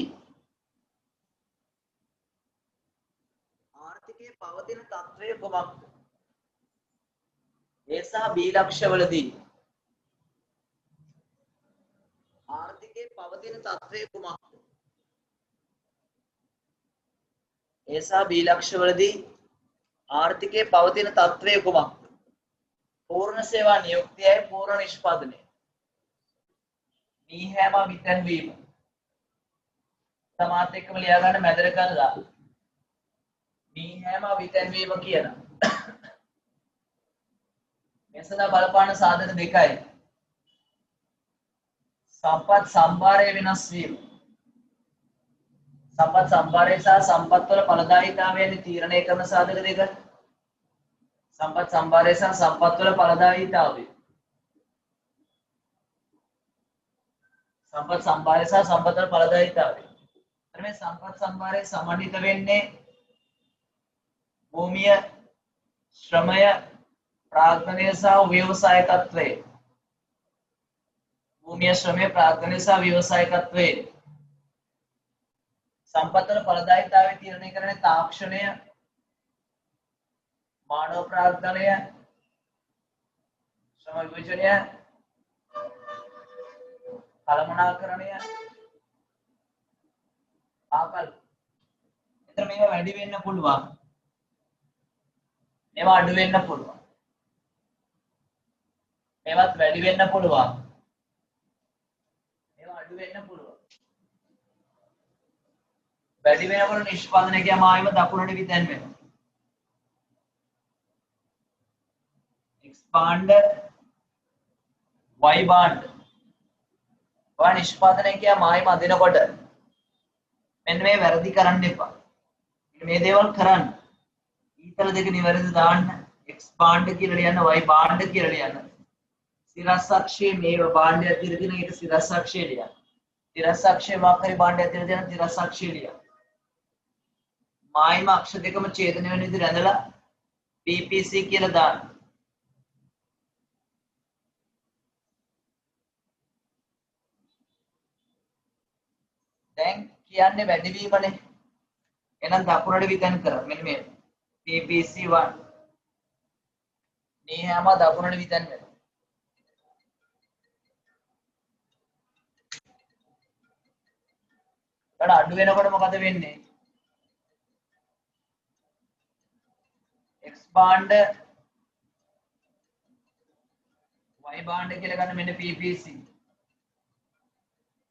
ආර්ථිකයේ පවතින තත්ත්වය කුමක්ද? A සහ B ලක්ෂවලදී ආර්ථිකයේ පවතින තත්ත්වය කුමක්ද? A සහ B ලක්ෂවලදී ආර්ථිකයේ පවතින තත්ත්වය කුමක්ද? පූර්ණ සේවා නියුක්තියයි පූර්ණ නිෂ්පාදනය. මීහැම විතන්වීම. සමාත් එක්කම ලියා ගන්න මැදට කරලා. මීහැම විතන්වීම කියන. මෙසඳ බලපාන සාධක දෙකයි. සම්පත් සම්භාරය වෙනස් වීම. සම්පත් සම්භාරය සහ සම්පත් වල ඵලදායීතාවය තීරණය කරන සාධක දෙක. සම්පත් සම්භාරය සහ සම්පත් වල ඵලදායීතාවය. සම්පත් සම්භාරය සහ සම්පත් වල ඵලදායීතාවය. එතන මේ සම්පත් සම්භාරය සමන්විත වෙන්නේ භූමිය, ශ්‍රමය, ප්‍රාග්ධනය සහ ව්‍යවසායකත්වය. භූමිය, ශ්‍රමය, ප්‍රාග්ධනය සහ ව්‍යවසායකත්වය. සම්පත් වල ඵලදායීතාවය තීරණය කරන්නේ තාක්ෂණය, මානව ප්‍රාග්ධනය, ශ්‍රම විභජනය, කළමනාකරණය, ආකල්ප. එතන මේවා වැඩි වෙන්න පුළුවන්. මේවා අඩු වෙන්න පුළුවන්. මේවත් වැඩි වෙන්න පුළුවන්. මේවා අඩු වෙන්න පුළුවන්. වැඩි වෙනකොට නිෂ්පාදනය කියම ආයෙම දකුණට විතැන් වෙනවා. expand y band ඔයා නිෂ්පාදනය කියම ආයෙම අදිනකොට මෙන්න මේ වැරදි කරන්න එපා. මේ දේවල් කරන්න. ඊතල දෙක නිවැරදි දාන්න. expand කියලා ලියන්න y band කියලා ලියන්න. සිරස් අක්ෂයේ මේව බාණ්ඩය ඇතුළේ තියෙන එක සිරස් අක්ෂය ලියන්න. සිරස් අක්ෂයේ මාකරි බාණ්ඩය ඇතුළේ තියෙන සිරස් අක්ෂය ලියන්න. මායිම අක්ෂ දෙකම ඡේදනය වෙන විදිහට ඇඳලා PPC කියලා දාන්න. දැන් කියන්නේ වැඩිවීමනේ. එහෙනම් දකුණට විතන් කරා. මෙන්න මේ PPC1 මේ හැම දකුණට විතන් වෙනවා. ඊට අඩු වෙනකොට මොකද වෙන්නේ? expand y band කියලා ගන්න මෙන්න PPC.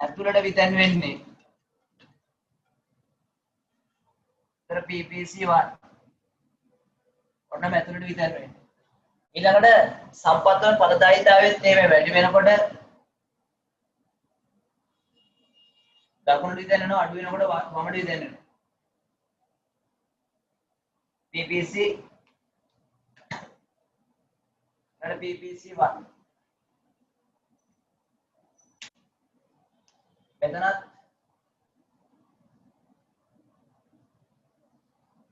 ඇතුළට විතන් වෙන්නේ එතන PPC1 ඔන්න මෙතනට විතර වෙන්නේ. ඊළඟට සම්පත් වල ඵලදායීතාවයත් මේ වැඩි වෙනකොට දකුණට විතර යනවා, අඩු වෙනකොට වමට විතර යනවා. PPC and PPC1 මෙතනත්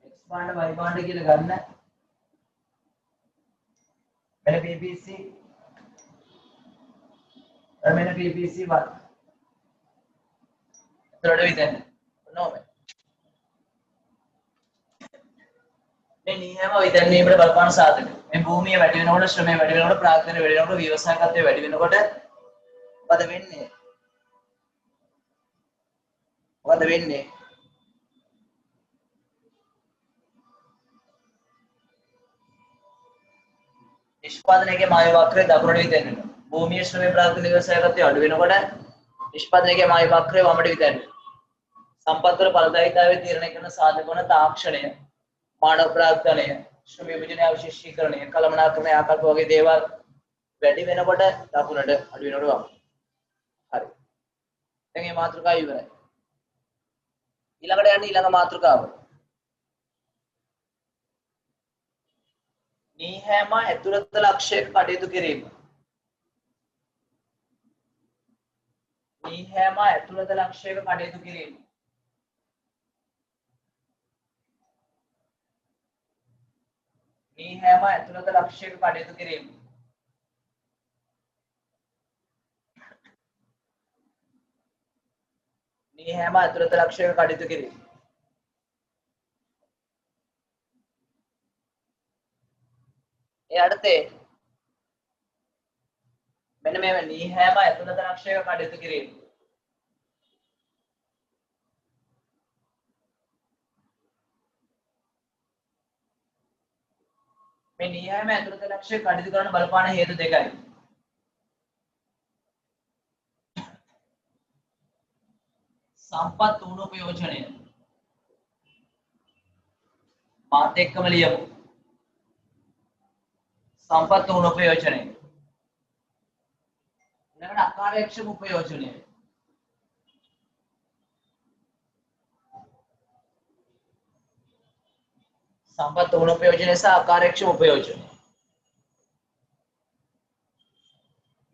x බාණ්ඩ y බාණ්ඩ කියලා ගන්න. මෙන්න PPC මෙන්න PPC1 එතනට විතර නෝමයි. මේ නියම විතරණීමේ බලපාන සාධක. මේ භූමිය වැඩි වෙනකොට, ශ්‍රමය වැඩි වෙනකොට, ප්‍රාග්ධනය වැඩි වෙනකොට, ව්‍යවසායකත්වය වැඩි වෙනකොට මොකද වෙන්නේ? මොකද වෙන්නේ? නිෂ්පාදනයේ මාය වක්‍රය දකුණට විතර වෙනවා. භූමිය, ශ්‍රමය, ප්‍රාග්ධනය, ව්‍යවසායකත්වය අඩු වෙනකොට නිෂ්පාදනයේ මාය වක්‍රය වමට විතර වෙනවා. සම්පත් වල ඵලදායීතාවය තීරණය කරන සාධක වන තාක්ෂණය, මානව ප්‍රාග්ධනය, ශ්‍රම විභජනය, අවශේෂීකරණය, කළමනාකරණය, ආකල්ප වගේ දේවල් වැඩි වෙනකොට දකුණට අඩු වෙනකොට වම. හරි. දැන් මේ මාතෘකාව ඉවරයි. ඊළඟට යන්නේ ඊළඟ මාතෘකාව. නීහැම ඇතුළත ලක්ෂයක කටයුතු කිරීම. නීහැම ඇතුළත ලක්ෂයක කටයුතු කිරීම. නීහැම ඇතුළත ලක්ෂයක කටයුතු කිරීම. නීහැම ඇතුළත ලක්ෂයක කටයුතු කිරීම. ඒ අර්ථේ මෙන්න මේ නීහැම ඇතුළත ලක්ෂයක කටයුතු කිරීම. මේ නීහැම ඇතුළත ලක්ෂයක කටයුතු කරන බලපාන හේතු දෙකයි. සම්පත් උපයෝජනය. මාත් එක්කම ලියමු. සම්පත් උපයෝජනය. ඊළඟට අකාර්යක්ෂම උපයෝජනය. සම්පත් උපයෝජනය සහ අකාර්යක්ෂම උපයෝජනය.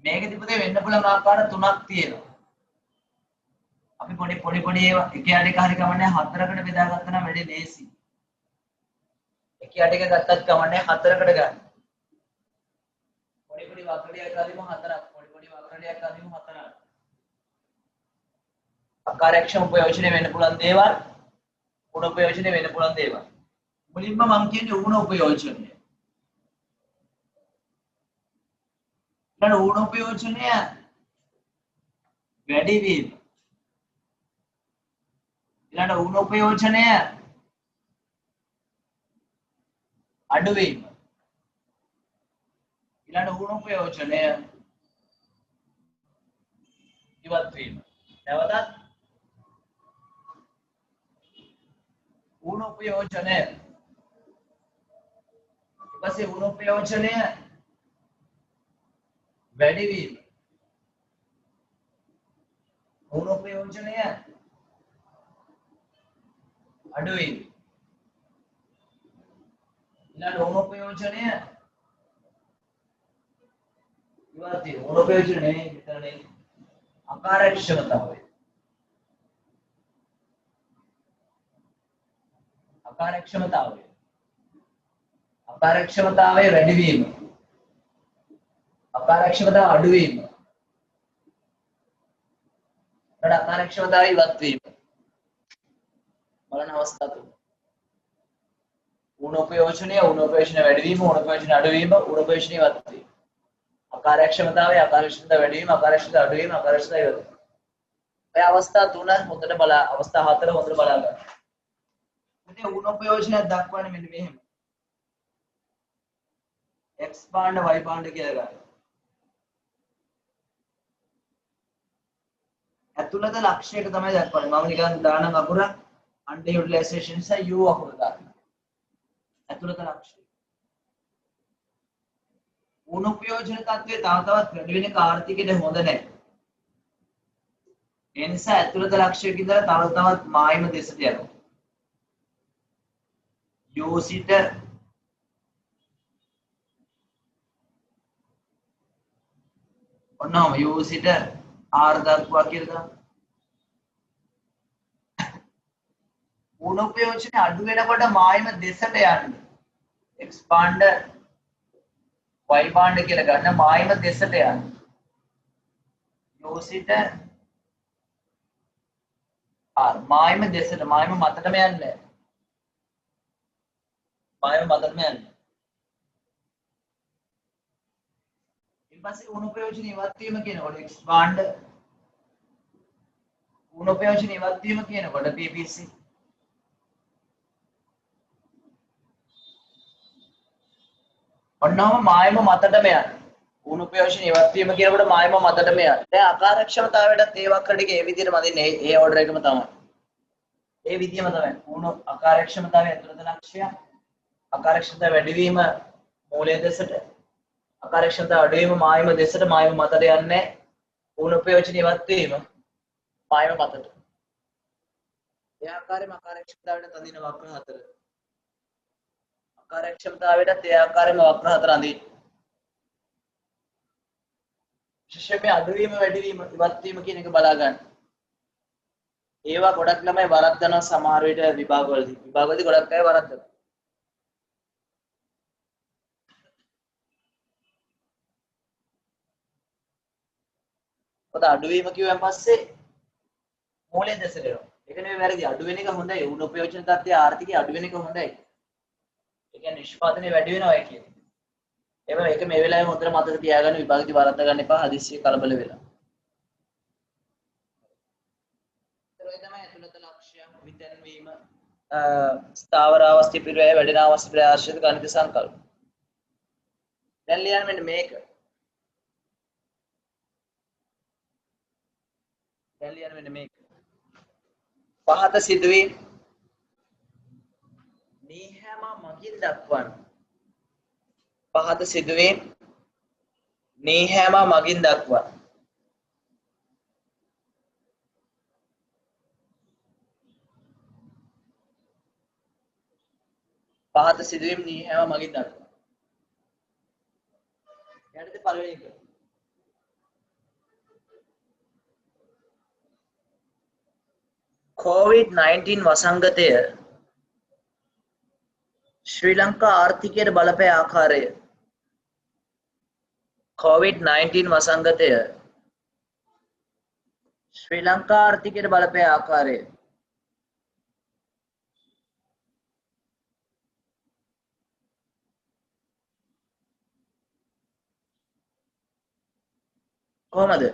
මේකෙදි පුතේ වෙන්න පුළුවන් ආකාර තුනක් තියෙනවා. අපි පොඩි ඒවා එක යට එක හරි කමන්නේ හතරකට බෙදාගත්තා නම් වැඩි ලේසි. එක යට එක ගත්තත් කමන්නේ හතරකට ගන්න. පොඩි වක්‍රයක් අදිමු හතරක්. පොඩි වක්‍රයක් අදිමු හතරක්. අකාර්යක්ෂම උපයෝජනය වෙන්න පුළුවන් දේවල්, උණ උපයෝජනය වෙන්න පුළුවන් දේවල්. මුලින්ම මම කියන්නේ උණ උපයෝජනය. ඊළඟ උණ උපයෝජනය වැඩි වීම. ඊළඟ උණ උපයෝජනය අඩු වීම. ඊළඟ උණ උපයෝජනය ඉවත් වීම. නැවතත් උණ උපයෝජනය ඊපස්සේ උණ උපයෝජනය වැඩි වීම. උණ උපයෝජනය අඩු වීම. ඊළඟ උණ උපයෝජනය ඉවත් වීම. උණ උපයෝජනය විතරනේ අකාර්යක්ෂමතාවය. අකාර්යක්ෂමතාවය. අකාර්යක්ෂමතාවය වැඩි වීම. අකාර්යක්ෂමතාව අඩු වීම. ඊට අකාර්යක්ෂමතාවය ඉවත් වීම. බලන අවස්ථා තුන. උණ උපයෝජනය වැඩි වීම, උණ උපයෝජනය අඩු වීම, උණ උපයෝජනය ඉවත් වීම. අකාර්යක්ෂමතාවය වැඩි වීම, අකාර්යක්ෂමතාව අඩු වීම, අකාර්යක්ෂමතාව ඉවත් වීම. මේ අවස්ථා තුන හොඳට අවස්ථා හතර හොඳට බලා ගන්න. ඉතින් උණ උපයෝජනයක් දක්වන්නේ මෙන්න මෙහෙම. x බාණ්ඩ y බාණ්ඩ කියලා ගන්න. ඇතුළත ලක්ෂයක තමයි දක්වන්නේ. මම නිකන් දානම් අකුර under utilization නිසා u අකුර දාන්න. ඇතුළත ලක්ෂ්‍ය. උණුපයෝජන තත්ත්වය තව තවත් වැඩි වෙන කාර්තිකයට හොඳ නැහැ. ඒ නිසා ඇතුළත ලක්ෂ්‍යයක ඉඳලා තව තවත් මායිම දෙසට යනවා. u සිට ඔන්නම u සිට r දක්වා කියලා දාන්න. උණුපයෝජන අඩු වෙනකොට මායිම දෙසට යන්න. expand y band කියලා ගන්න මායිම දෙසට යන්න. u සිට r මායිම දෙසට මායිම මතටම යන්නේ. මායිම මතටම යන්නේ. ඊට පස්සේ උණුපයෝජන ඉවත් වීම කියනකොට expand උණුපයෝජන ඉවත් වීම කියනකොට ppc ඔන්නම මායම මතටම යන උණුපයෝජන ඉවත් වීම කියනකොට මායම මතටම යන දැන් අකාර්යක්ෂමතාවයටත් ඒ වක්‍ර ටික ඒ විදිහට මදින්නේ ඒ ඕඩර් එකම තමයි ඒ විදිහම තමයි උණු අකාර්යක්ෂමතාවය ඇතුළත ලක්ෂ්‍ය අකාර්යක්ෂමතාව වැඩි වීම මූලයේ දෙසට අකාර්යක්ෂමතාව අඩු වීම මායම දෙසට මායම මතට යන්නේ උණුපයෝජන ඉවත් වීම මායම මතට ඒ ආකාරයෙන්ම අකාර්යක්ෂමතාවයට තදින වක්‍ර හතර අකාර්යක්ෂමතාවයට ඒ ආකාරයෙන්ම වක්‍ර හතර අඳින්න විශේෂයෙන්ම අඩුවීම වැඩිවීම ඉවත් වීම කියන එක බලා ගන්න. ඒවා ගොඩක් ළමයි වරද්දනවා සමහර විට විභාගවලදී ගොඩක් අය වරද්දනවා. ඔත අඩුවීම කිව්වන් පස්සේ මූලයේ දැසට එනවා. ඒක නෙවෙයි වැරදි. අඩු වෙන එක හොඳයි. උණුපයෝජන තත්ත්වයේ ආර්ථිකය අඩු වෙන එක හොඳයි. ඒ කියන්නේ නිෂ්පාදනය වැඩි වෙනවා ඒ කියන්නේ. ඒක මේ වෙලාවේ හොඳට මතක තියාගන්න විභාගෙදි වරද්දා ගන්න එපා හදිස්සිය කලබල වෙලා. ඒතරයි තමයි ඇතුළත ලක්ෂ්‍ය විතැන්වීම ස්ථාවර අවස්ථි පිරවැය වැඩෙන අවස්ථි ප්‍රාශ්‍රිත ගණිත සංකල්ප. දැන් ලියන්න මෙන්න මේක. දැන් ලියන්න මෙන්න මේක. පහත සිදුවීම් නීහැම මගින් දක්වන්න. පහත සිදුවීම් නීහැම මගින් දක්වන්න. පහත සිදුවීම් නීහැම මගින් දක්වන්න. යටතේ පළවෙනි එක. COVID-19 වසංගතය ශ්‍රී ලංකා ආර්ථිකයට බලපෑ ආකාරය. COVID-19 වසංගතය ශ්‍රී ලංකා ආර්ථිකයට බලපෑ ආකාරය. කොහොමද?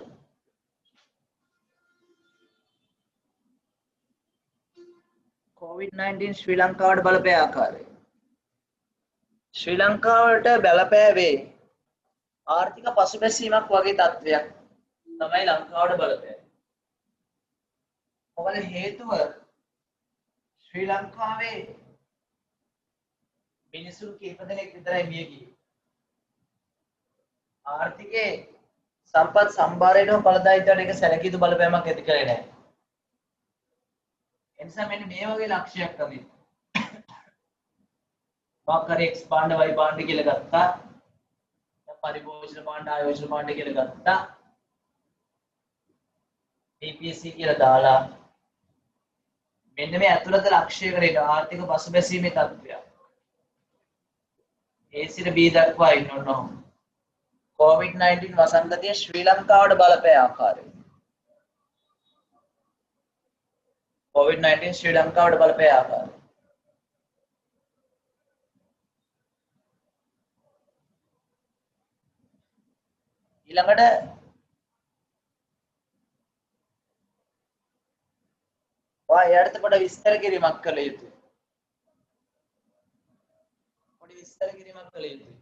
COVID-19 ශ්‍රී ලංකාවට බලපෑ ආකාරය. ශ්‍රී ලංකාවට බලපෑවේ ආර්ථික පසුබැසීමක් වගේ තත්ත්වයක් තමයි ලංකාවට බලපෑවේ. මොකද හේතුව ශ්‍රී ලංකාවේ මිනිසුන් කීප දෙනෙක් විතරයි මිය ගියේ. ආර්ථිකයේ සම්පත් සම්භාරයේම ඵලදායීත්වයට ඒක සැලකිය යුතු බලපෑමක් ඇති කරේ නැහැ. එනිසා මෙන්න මේ වගේ ලක්ෂයක් තමයි. වක්‍ර expand y band කියලා ගත්තා. දැන් පරිභෝජන භාණ්ඩ ආයෝජන භාණ්ඩ කියලා ගත්තා. PPC කියලා දාලා මෙන්න මේ ඇතුළත ලක්ෂයකට ආර්ථික පසුබැසීමේ තත්ත්වය. A සිට B දක්වා ඉන්නවනම් COVID-19 වසංගතය ශ්‍රී ලංකාවට බලපෑ ආකාරය. COVID-19 ශ්‍රී ලංකාවට බලපෑ ආකාරය. ඊළඟට එයාට පොඩ විස්තර කිරීමක් කළ යුතුයි. පොඩි විස්තර කිරීමක් කළ යුතුයි.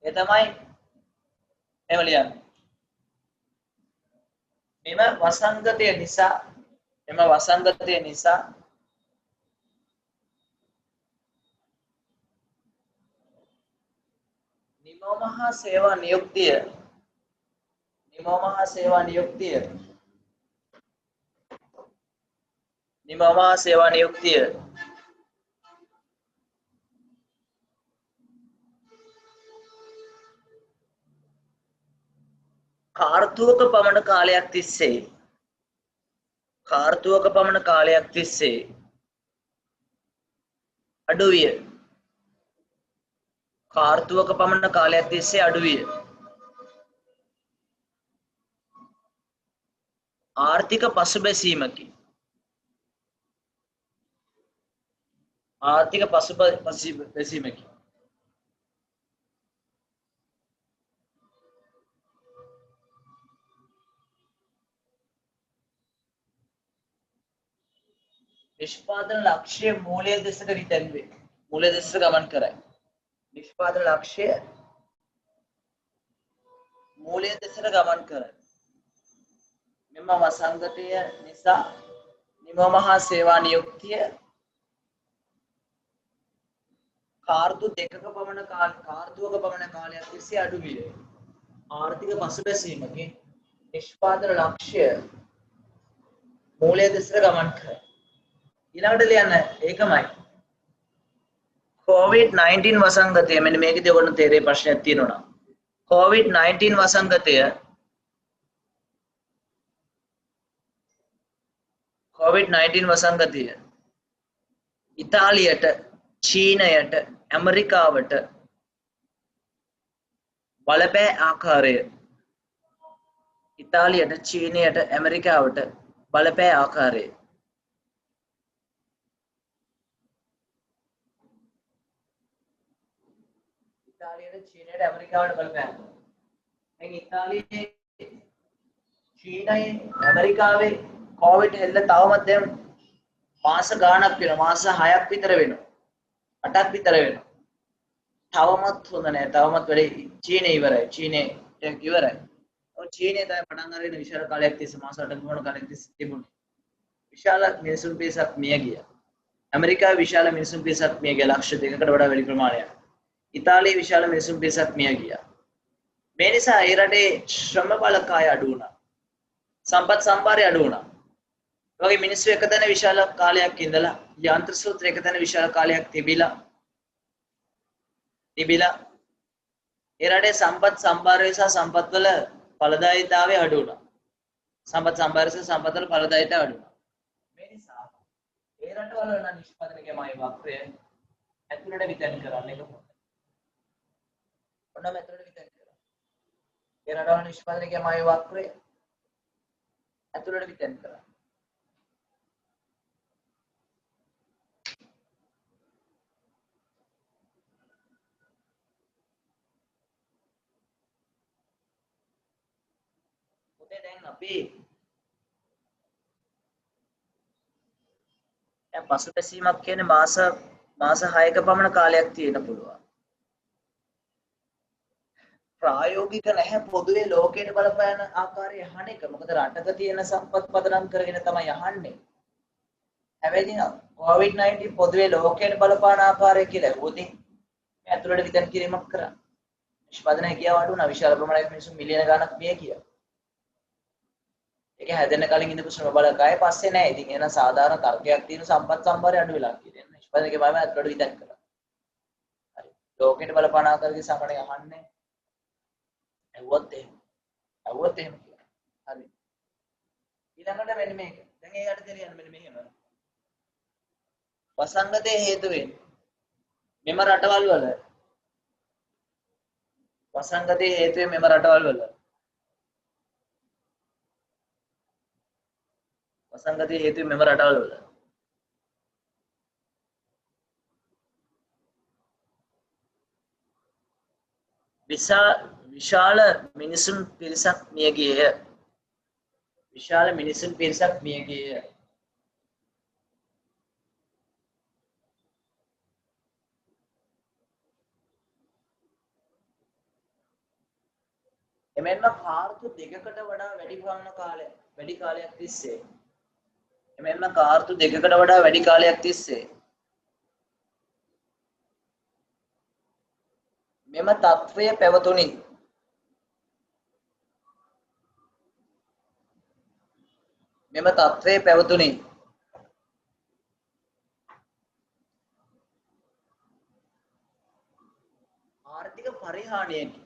ඒ තමයි එම ලියන්න. මෙම වසංගතය නිසා එම වසංගතය නිසා නිමව මහා සේවා නියුක්තිය කාර්තුවක පමණ කාලයක් තිස්සේ අඩුවිය. ආර්ථික පසුබැසීමකි. නිෂ්පාදන ලක්ෂ්‍ය මූලය දෙසට විතැන්වේ. මූලය දෙසට ගමන් කරයි. නිෂ්පාදන ලක්ෂ්‍ය මූලය දෙසට ගමන් කරයි. මෙම වසංගතය නිසා නිමව මහා සේවා නියුක්තිය කාර්තුවක පමණ කාලයක් තිස්සේ අඩු විය. ආර්ථික පසුබැසීමකින් නිෂ්පාදන ලක්ෂ්‍ය මූලය දෙසට ගමන් කරයි. ඊළඟට ලියන්න ඒකමයි. COVID-19 වසංගතය මෙන්න මේකදී ඔයගොල්ලෝ තේරෙයි ප්‍රශ්නයක් තියෙනවා. COVID-19 වසංගතය ඉතාලියට, චීනයට, ඇමරිකාවට බලපෑ ආකාරය ඉතාලියට චීනයට ඇමරිකාවට බලපෑ. දැන් ඉතාලියේ චීනයේ ඇමරිකාවේ කොවිඩ් හෙල්ල තවමත් දැන් මාස ගාණක් වෙනවා. මාස 6ක් විතර වෙනවා. 8ක් විතර වෙනවා. තවමත් හොඳ නැහැ. තවමත් වැඩි චීනේ ඉවරයි. චීනේ ඉවරයි. ඔය චීනේ තමයි පටන් අරගෙන විශාල කාලයක් තිස්සේ මාස 8ක වුණ කාලයක් තිස්සේ තිබුණේ. විශාල මිනිසුන් පිරිසක් මිය ගියා. ඇමරිකාවේ විශාල මිනිසුන් පිරිසක් මිය ගියා. ලක්ෂ 2කට වඩා වැඩි ප්‍රමාණයක්. ඉතාලියේ විශාල මිනිසුන් පිරිසක් මිය ගියා. මේ නිසා ඒ රටේ ශ්‍රම බලකාය අඩු වුණා. සම්පත් සම්භාරය අඩු වුණා. ඒ වගේ මිනිස්සු එකතැන විශාල කාලයක් ඉඳලා යන්ත්‍ර සූත්‍ර එකතැන විශාල කාලයක් තිබිලා ඒ රටේ සම්පත් සම්භාරය සහ සම්පත්වල ඵලදායීතාවය අඩු වුණා. මේ නිසා ඒ රටවල නම් නිෂ්පාදනයේ වක්‍රය ඇතුළට විතැන් කරන්න එක හොඳයි. ඔන්නම ඇතුළට විතැන් කරා. ඒ රටවල නිෂ්පාදනයේ වක්‍රය ඇතුළට විතැන් කරා. පුතේ දැන් අපි දැන් පසුබැසීමක් කියන්නේ මාස 6ක පමණ කාලයක් තියෙන්න පුළුවන්. ප්‍රායෝගික නැහැ පොදුවේ ලෝකයට බලපාන ආකාරය අහන එක. මොකද රටක තියෙන සම්පත් පදනම් කරගෙන තමයි අහන්නේ. හැබැයි COVID-19 පොදුවේ ලෝකයට බලපාන ආකාරය කියලා හොදින් ඇතුළට විතන් කිරීමක් කරා. නිෂ්පාදනය කියාව අඩු වුණා. විශාල ප්‍රමාණයක මිනිස්සු මිලියන ගණනක් මිය ගියා. ඒක හැදෙන්න කලින් ඉඳපු ශ්‍රම බලකාය පස්සේ නෑ. ඉතින් එන සාධාරණ තර්කයක් තියෙන සම්පත් සම්භාරය අඩු වෙලා කියන නිෂ්පාදනයේ බයම ඇතුළට විතන් කරා. හරි. ලෝකයට බලපාන ආකාරයේ සමණය අහන්නේ. ඇහුවොත් එහෙම කියලා. හරි. ඊළඟට මෙන්න මේක. දැන් ඒකට තේරියන්න මෙන්න මෙහෙම. වසංගතයේ හේතුවෙන් මෙම රටවල් වල විශාල මිනිසුන් පිරිසක් මිය ගියේය. එමෙන්ම කාර්තු දෙකකට වඩා වැඩි කාලයක් තිස්සේ එමෙන්න කාර්තු දෙකකට වඩා වැඩි කාලයක් තිස්සේ මෙම තත්ත්වය පැවතුණි. ආර්ථික පරිහානියකි.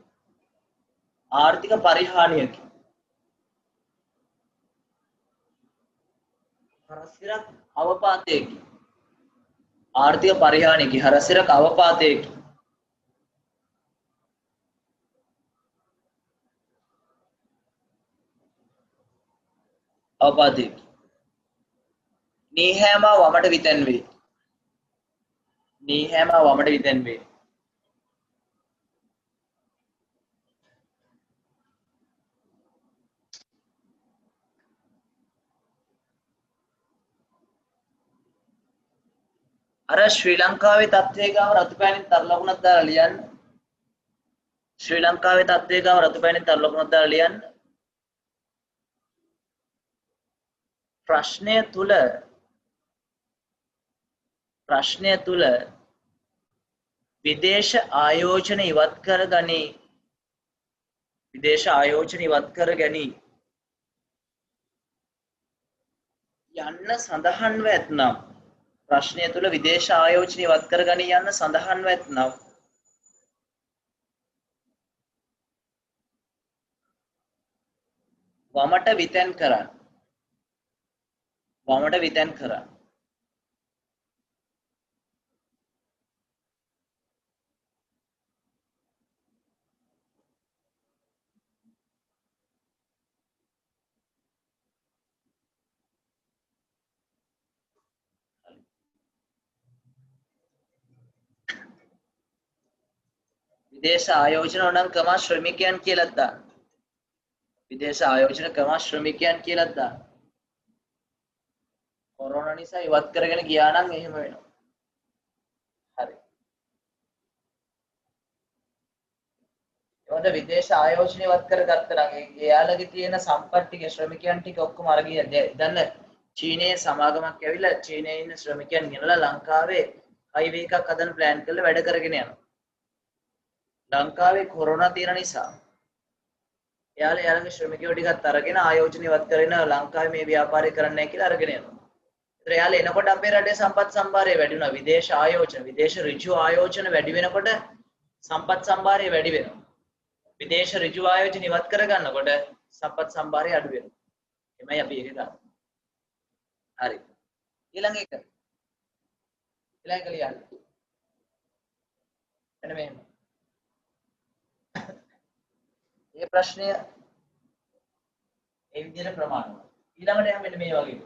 හරසිරක් අවපාතයකි. ආර්ථික පරිහානියකි. හරසිරක් අවපාතයකි. නීහෑමා වමට විතැන්වේ. අර ශ්‍රී ලංකාවේ තත්ත්වය ගාව රතුපෑනින් තර ලකුණක් දාලා ලියන්න. ප්‍රශ්නය තුල විදේශ ආයෝජන ඉවත් කර ගනී යන්න සඳහන්ව ඇතනම් වමට විතැන් කරන්න. විදේශ ආයෝජන ඕනම් කමා ශ්‍රමිකයන් කියලාත් දාන්න. කොරෝනා නිසා ඉවත් කරගෙන ගියා නම් එහෙම වෙනවා. හරි. ඒවද විදේශ ආයෝජන ඉවත් කරගත්තා නම් එයාලගේ තියෙන සම්පත් ටික ශ්‍රමිකයන් ටික ඔක්කොම අරගෙන දැන් චීනයේ සමාගමක් ඇවිල්ලා චීනයේ ඉන්න ශ්‍රමිකයන් ගෙනලා ලංකාවේ හයිවේ එකක් හදන්න ප්ලෑන් කරලා වැඩ කරගෙන යනවා. ලංකාවේ කොරෝනා තියෙන නිසා එයාලගේ ශ්‍රමිකයෝ ටිකත් අරගෙන ආයෝජන ඉවත් කරගෙන ලංකාවේ මේ ව්‍යාපාරය කරන්න නැහැ කියලා අරගෙන යනවා. ඒතර එයාලා එනකොට අපේ රටේ සම්පත් සම්භාරය වැඩි වෙනවා. විදේශ ඍජු ආයෝජන වැඩි වෙනකොට සම්පත් සම්භාරය වැඩි වෙනවා. විදේශ ඍජු ආයෝජන ඉවත් කර ගන්නකොට සම්පත් සම්භාරය අඩු වෙනවා. එමය අපි ඒක ගන්න. හරි. ඊළඟ එක ලියන්න. එන්න මෙහෙම. මේ ප්‍රශ්නය ඒ විදිහට ප්‍රමාණවත්. ඊළඟට යන්න මෙන්න මේ වගේ.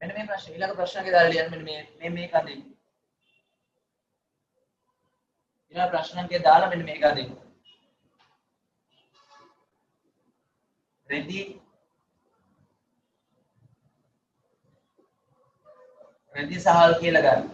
මෙන්න මේ ප්‍රශ්න ඊළඟ ප්‍රශ්නකේ දාලා ලියන්න මෙන්න මේක අදින්. ඊළඟ ප්‍රශ්නකේ දාලා මෙන්න මේක අදින්. රෙදි සහල් කියලා ගන්න.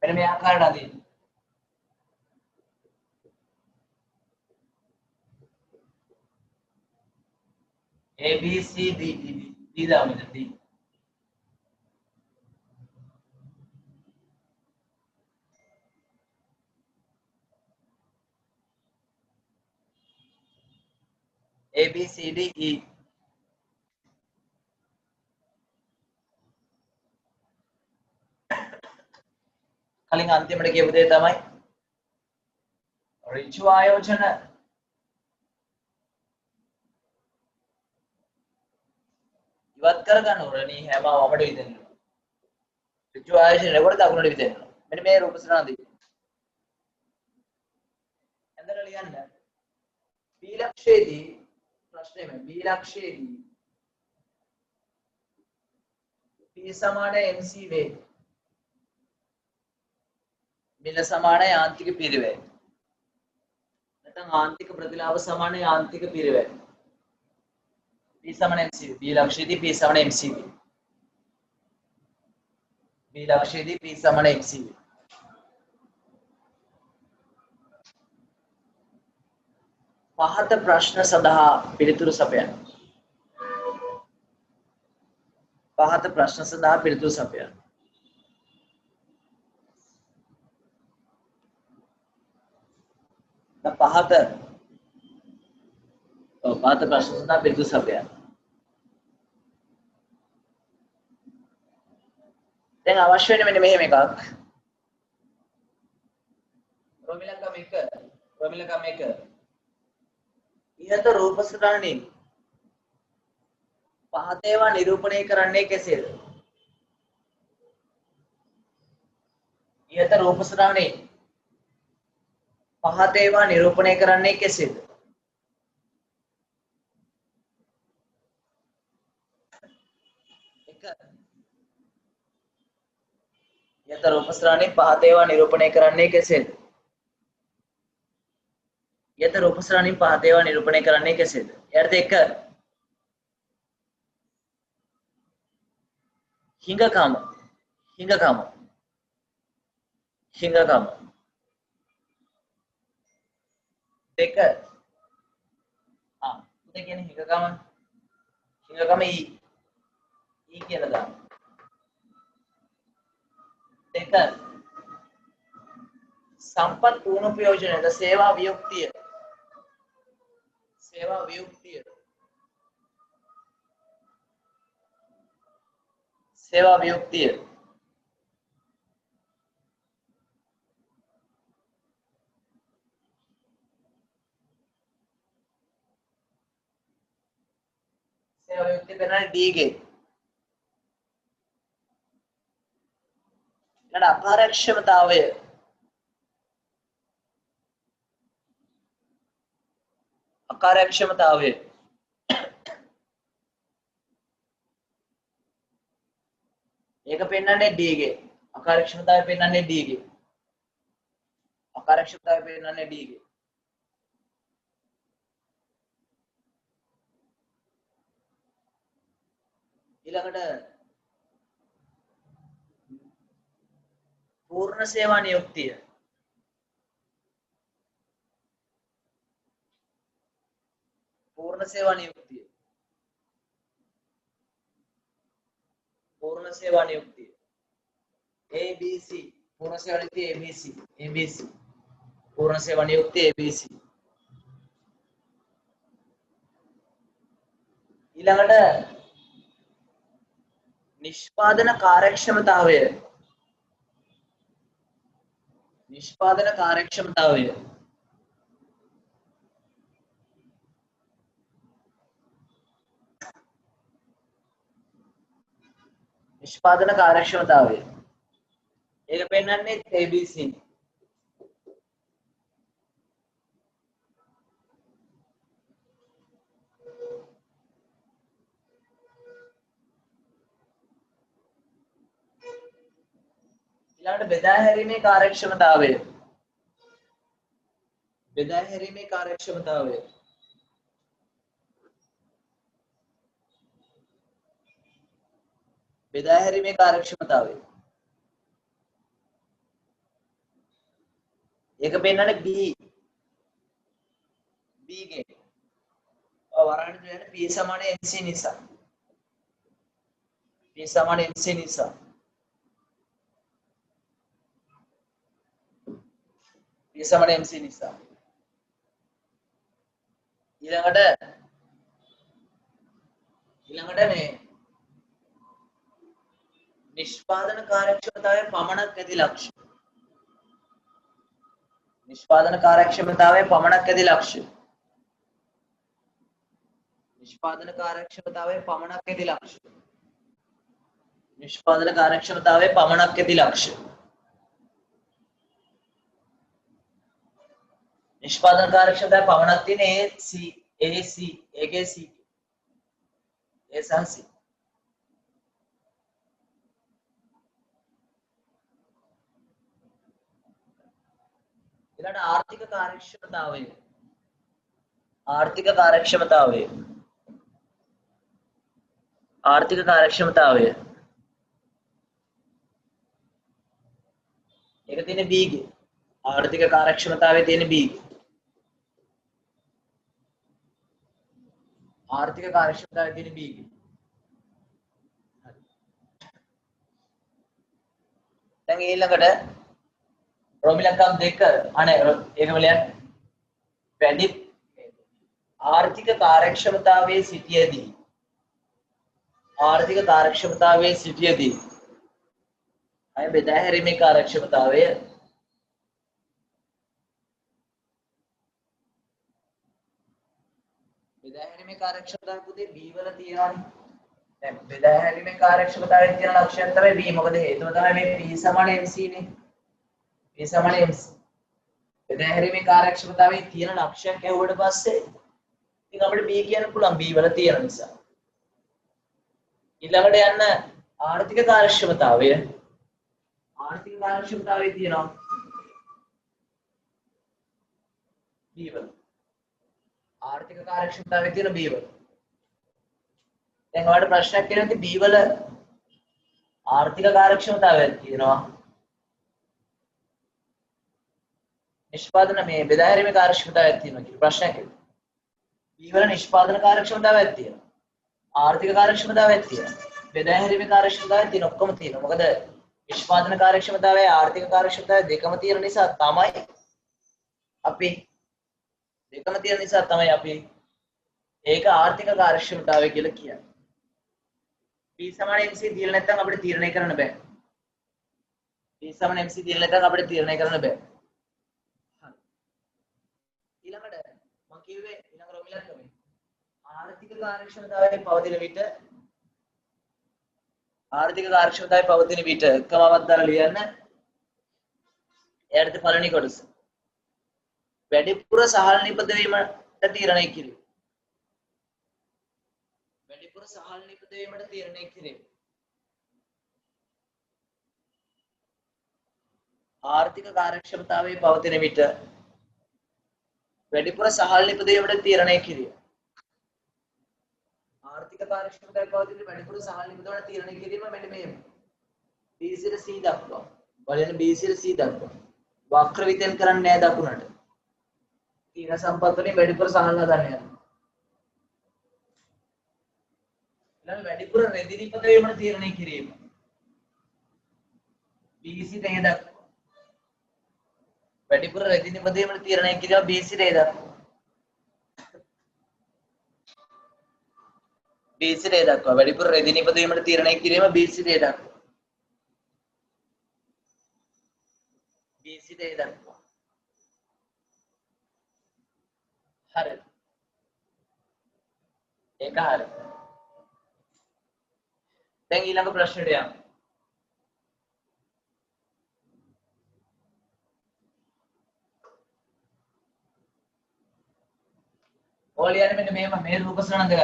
මෙන්න මේ ආකාරයට අදින්න. A B C D දාමු D. A B C D E. කලින් අන්තිමට කියපු දේ තමයි ඍජු ආයෝජන ඉවත් කර ගන්න ඕනේ හැම වමට විදෙන්න. ඍජු ආයෝජන රෙකෝඩ් දකුණට විදෙන්න. මෙන්න මේ රූප සරණදී. ඇඳලා ලියන්න. B ලක්ෂයේදී ප්‍රශ්නේ මේ B ලක්ෂයේදී P සමාන MC වේ. මිල සමාන යාන්ත්‍රික පිරිවැය. නැත්නම් ආන්තික ප්‍රතිලාභ සමානයි ආන්තික පිරිවැය. P සමාන MCV. B ලක්ෂයේදී P සමාන MCV. B ලක්ෂයේදී P සමාන MCV. පහත ප්‍රශ්න සඳහා පිළිතුරු සපයන්න. පහත ප්‍රශ්න සඳහා පිළිතුරු සපයන්න. පහත ප්‍රශ්න සඳහා පිළිතුරු සපයන්න. දැන් අවශ්‍ය වෙන්නේ මෙන්න මෙහෙම එකක්. රෝමිලකම් 1 ඉහත රූප සටහනින් පහත ඒවා නිරූපණය කරන්නේ කෙසේද? ඉහත රූප සටහනින් පහත ඒවා නිරූපණය කරන්නේ කෙසේද? ඉහත රූප සටහනින් පහත ඒවා නිරූපණය කරන්නේ කෙසේද? ඉහත රූප සටහනින් පහත ඒවා නිරූපණය කරන්නේ කෙසේද? එයාට 1 හිඟකම 2 උදේ කියන්නේ හිඟකම E කියලා දාන්න. 2 සම්පත් පුහුණු ප්‍රයෝජනද සේවා වියුක්තිය සේවා වියුක්තිය සේවා වියුක්තිය පෙන්නන්නේ D ගේ ඊට අකාර්යක්ෂමතාවය ඒක පෙන්නන්නේ D ගේ අකාර්යක්ෂමතාවය පෙන්නන්නේ D ගේ ඊළඟට පූර්ණ සේවා නියුක්තිය ABC පූර්ණ සේවා නියුක්තිය ABC පූර්ණ සේවා නියුක්තිය ABC ඊළඟට නිෂ්පාදන කාර්යක්ෂමතාවය නිෂ්පාදන කාර්යක්ෂමතාවය ඒක පෙන්නන්නේ ABC ඊළඟට බෙදා හැරීමේ කාර්යක්ෂමතාවය ඒක පෙන්නන්නේ B ගේ වරහන් කියන්නේ P සමාන MC නිසා ඊළඟට මේ නිෂ්පාදන කාර්යක්ෂමතාවය පමණක් ඇති ලක්ෂ්‍ය නිෂ්පාදන කාර්යක්ෂමතාවය පමණක් ඇති ලක්ෂ්‍ය නිෂ්පාදන කාර්යක්ෂමතාවය පමණක් ඇති ලක්ෂ්‍ය නිෂ්පාදන කාර්යක්ෂමතාවය පමණක් තියෙන AC ඒකේ C ඒ සහ C ඊළඟ ආර්ථික කාර්යක්ෂමතාවය ආර්ථික කාර්යක්ෂමතාවය ඒක තියෙන B ගේ ආර්ථික කාර්යක්ෂමතාවය තියෙන B ගේ ආර්ථික කාර්යක්ෂමතාවය තියෙන B ගේ දැන් ඊළඟට රෝමිලකම් 2 අනේ ඒකම ලියන්න වැඩි ආර්ථික කාර්යක්ෂමතාවයේ සිටියේදී අය බෙදා හැරීමේ කාර්යක්ෂමතාවය පුතේ B වල තියෙනවානේ දැන් බෙදා හැරීමේ කාර්යක්ෂමතාවයේ තියෙන ලක්ෂණ තමයි B මොකද හේතුව තමයි මේ P සමාන MC නේ P සමාන MC බෙදා හැරීමේ කාර්යක්ෂමතාවයේ තියෙන ලක්ෂණ කැවුවට පස්සේ ඉතින් අපිට B කියන්න පුළුවන් B වල තියෙන නිසා ඊළඟට යන්න ආර්ථික කාර්යක්ෂමතාවයේ තියෙනවා B වල ආර්ථික කාර්යක්ෂමතාවයේ තියෙන B වල දැන් ඔයාලට ප්‍රශ්නයක් කියනවා B වල ආර්ථික කාර්යක්ෂමතාවයක් තියෙනවා නිෂ්පාදන මේ බෙදා හැරීමේ කාර්යක්ෂමතාවයක් තියෙනවා කියලා ප්‍රශ්නයක් එනවා B වල නිෂ්පාදන කාර්යක්ෂමතාවයක් තියෙනවා ආර්ථික කාර්යක්ෂමතාවයක් තියෙනවා බෙදා හැරීමේ කාර්යක්ෂමතාවයක් තියෙනවා ඔක්කොම තියෙනවා මොකද නිෂ්පාදන කාර්යක්ෂමතාවය ආර්ථික කාර්යක්ෂමතාවය දෙකම තියෙන නිසා තමයි අපි ඒක ආර්ථික කාර්යක්ෂමතාවය කියලා කියන්නේ P සමාන MC දීලා නැත්නම් අපිට තීරණය කරන්න බෑ P සමාන MC දීලා නැත්නම් අපිට තීරණය කරන්න බෑ හරි ඊළඟට මම කිව්වේ ඊළඟ රොමිලක් තමයි ආර්ථික කාර්යක්ෂමතාවයේ පවතින විට කමවත් දාලා ලියන්න එයාට පළවෙනි කොටස වැඩිපුර සහල් නිපදවීමට තීරණය කිරීම ආර්ථික කාර්යක්ෂමතාවයේ පවතින විට වැඩිපුර සහල් නිපදවීමට තීරණය කිරීම ආර්ථික කාර්යක්ෂමතාවයේ පවතින වැඩිපුර සහල් නිපදවීමට තීරණය කිරීම මෙන්න මේ B සිට C දක්වා බලන්න B සිට C දක්වා වක්‍ර විතෙන් කරන්නේ නැහැ දකුණට තීන සම්පත් වලින් වැඩිපුර සහල් හදන්න යනවා ඊළඟ වැඩිපුර රෙදි නිපදවීමට තීරණය කිරීම B සිට A දක්වා වැඩිපුර රෙදි නිපදවීමට තීරණය කිරීම B සිට A දක්වා B සිට A දක්වා වැඩිපුර රෙදි නිපදවීමට තීරණය කිරීම B සිට A දක්වා හරි ඒක හරි දැන් ඊළඟ ප්‍රශ්නෙට යමු ඕලියන් මෙන්න මේ රූප සරණ දෙක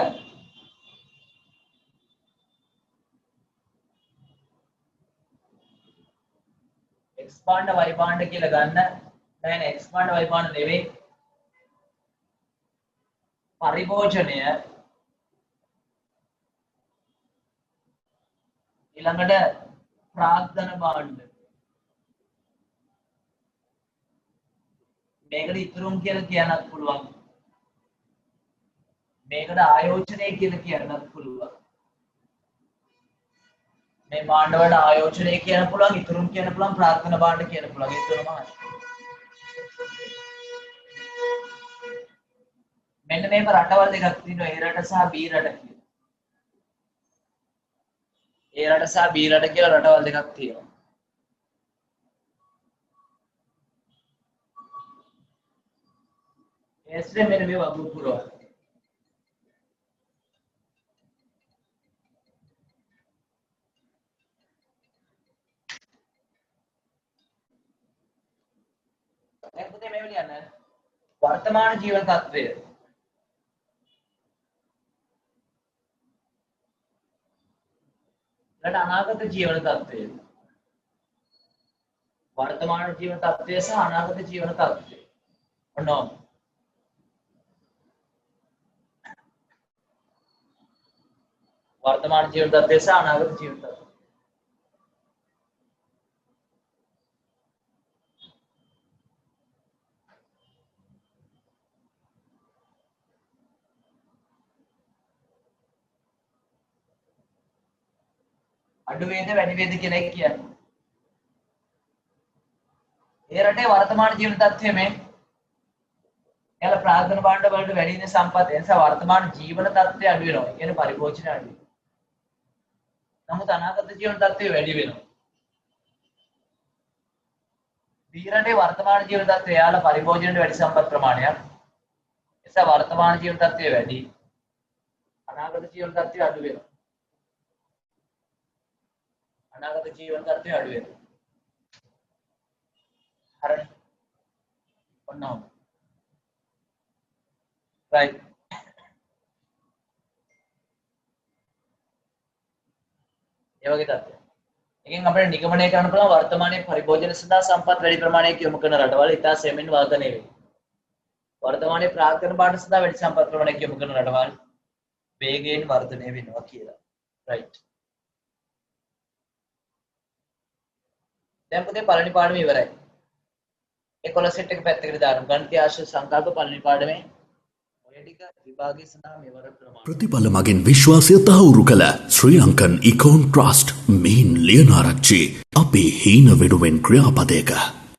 x පාණ්ඩ y පාණ්ඩ කියලා ගන්න නැහැ x පාණ්ඩ y පාණ්ඩ නෙවෙයි පරිභෝජනය ඊළඟට ප්‍රාග්ධන භාණ්ඩ මේකට ඉතුරුම් කියලා කියන්නත් පුළුවන් මේකට ආයෝජනය කියලා කියන්නත් පුළුවන් මේ භාණ්ඩ වල ආයෝජනය කියන්න පුළුවන් ඉතුරුම් කියන්න පුළුවන් ප්‍රාග්ධන භාණ්ඩ කියන්න පුළුවන් ඒ තුනම හරි මෙන්න මේක රටවල් දෙකක් තියෙනවා A රට සහ B රට කියලා. A රට සහ B රට කියලා රටවල් දෙකක් තියෙනවා. ඒස්සේ මෙන්න මේ වගු පුරවල්. දැන් පුතේ මේ විදිහට යන්න වර්තමාන ජීවන තත්ත්වය ඊට අනාගත ජීවන තත්ත්වය වර්තමාන ජීවන තත්ත්වය සහ අනාගත ජීවන තත්ත්වය ඔන්න වර්තමාන ජීවන තත්ත්වය සහ අනාගත ජීවන තත්ත්වය. අඩු වේද වැඩි වේද කියලා එක කියන්නේ. ඒ රටේ වර්තමාන ජීවන තත්ත්වය මේ එයාලා ප්‍රාර්ථන භාණ්ඩ වලට වැඩි වෙන සම්පත් ඒ නිසා වර්තමාන ජීවන තත්ත්වය අඩු වෙනවා. ඒ කියන්නේ පරිභෝජනය අඩු වෙනවා. නමුත් අනාගත ජීවන තත්ත්වය වැඩි වෙනවා. B රටේ වර්තමාන ජීවන තත්ත්වය එයාලා පරිභෝජනයට වැඩි සම්පත් ප්‍රමාණයක්. ඒ නිසා වර්තමාන ජීවන තත්ත්වය වැඩි. අනාගත ජීවන තත්ත්වය අඩු වෙනවා. අනාගත ජීවන තත්ත්වය අඩු වෙනවා. හරිද? ඔන්න right. ඒ වගේ තත්ත්වයක්. එකෙන් අපිට නිගමනය කරන්න පුළුවන් වර්තමානයේ පරිභෝජන සඳහා සම්පත් වැඩි ප්‍රමාණයක් යොමු කරන රටවල් ඉතා සෙමින් වර්ධනය වේ. වර්තමානයේ ප්‍රාග්ධන භාණ්ඩ සඳහා වැඩි සම්පත් ප්‍රමාණයක් යොමු කරන රටවල් වේගයෙන් වර්ධනය වෙනවා කියලා. right. දැන් පුතේ පළවෙනි පාඩම ඉවරයි. 11 සෙට් එක පැත්තකට දාන්න. ගණිතය ආශ්‍රිත සංකල්ප පළවෙනි පාඩමේ ඔය ටික විභාගයේ සඳහා මෙවර ප්‍රමාණ. ප්‍රතිඵල මගින් විශ්වාසය තහවුරු කළ ශ්‍රී ලංකන් ඉකෝන් ට්‍රස්ට් මේන් ලියනාරච්චි අපේ හීන වෙනුවෙන් ක්‍රියාපදයක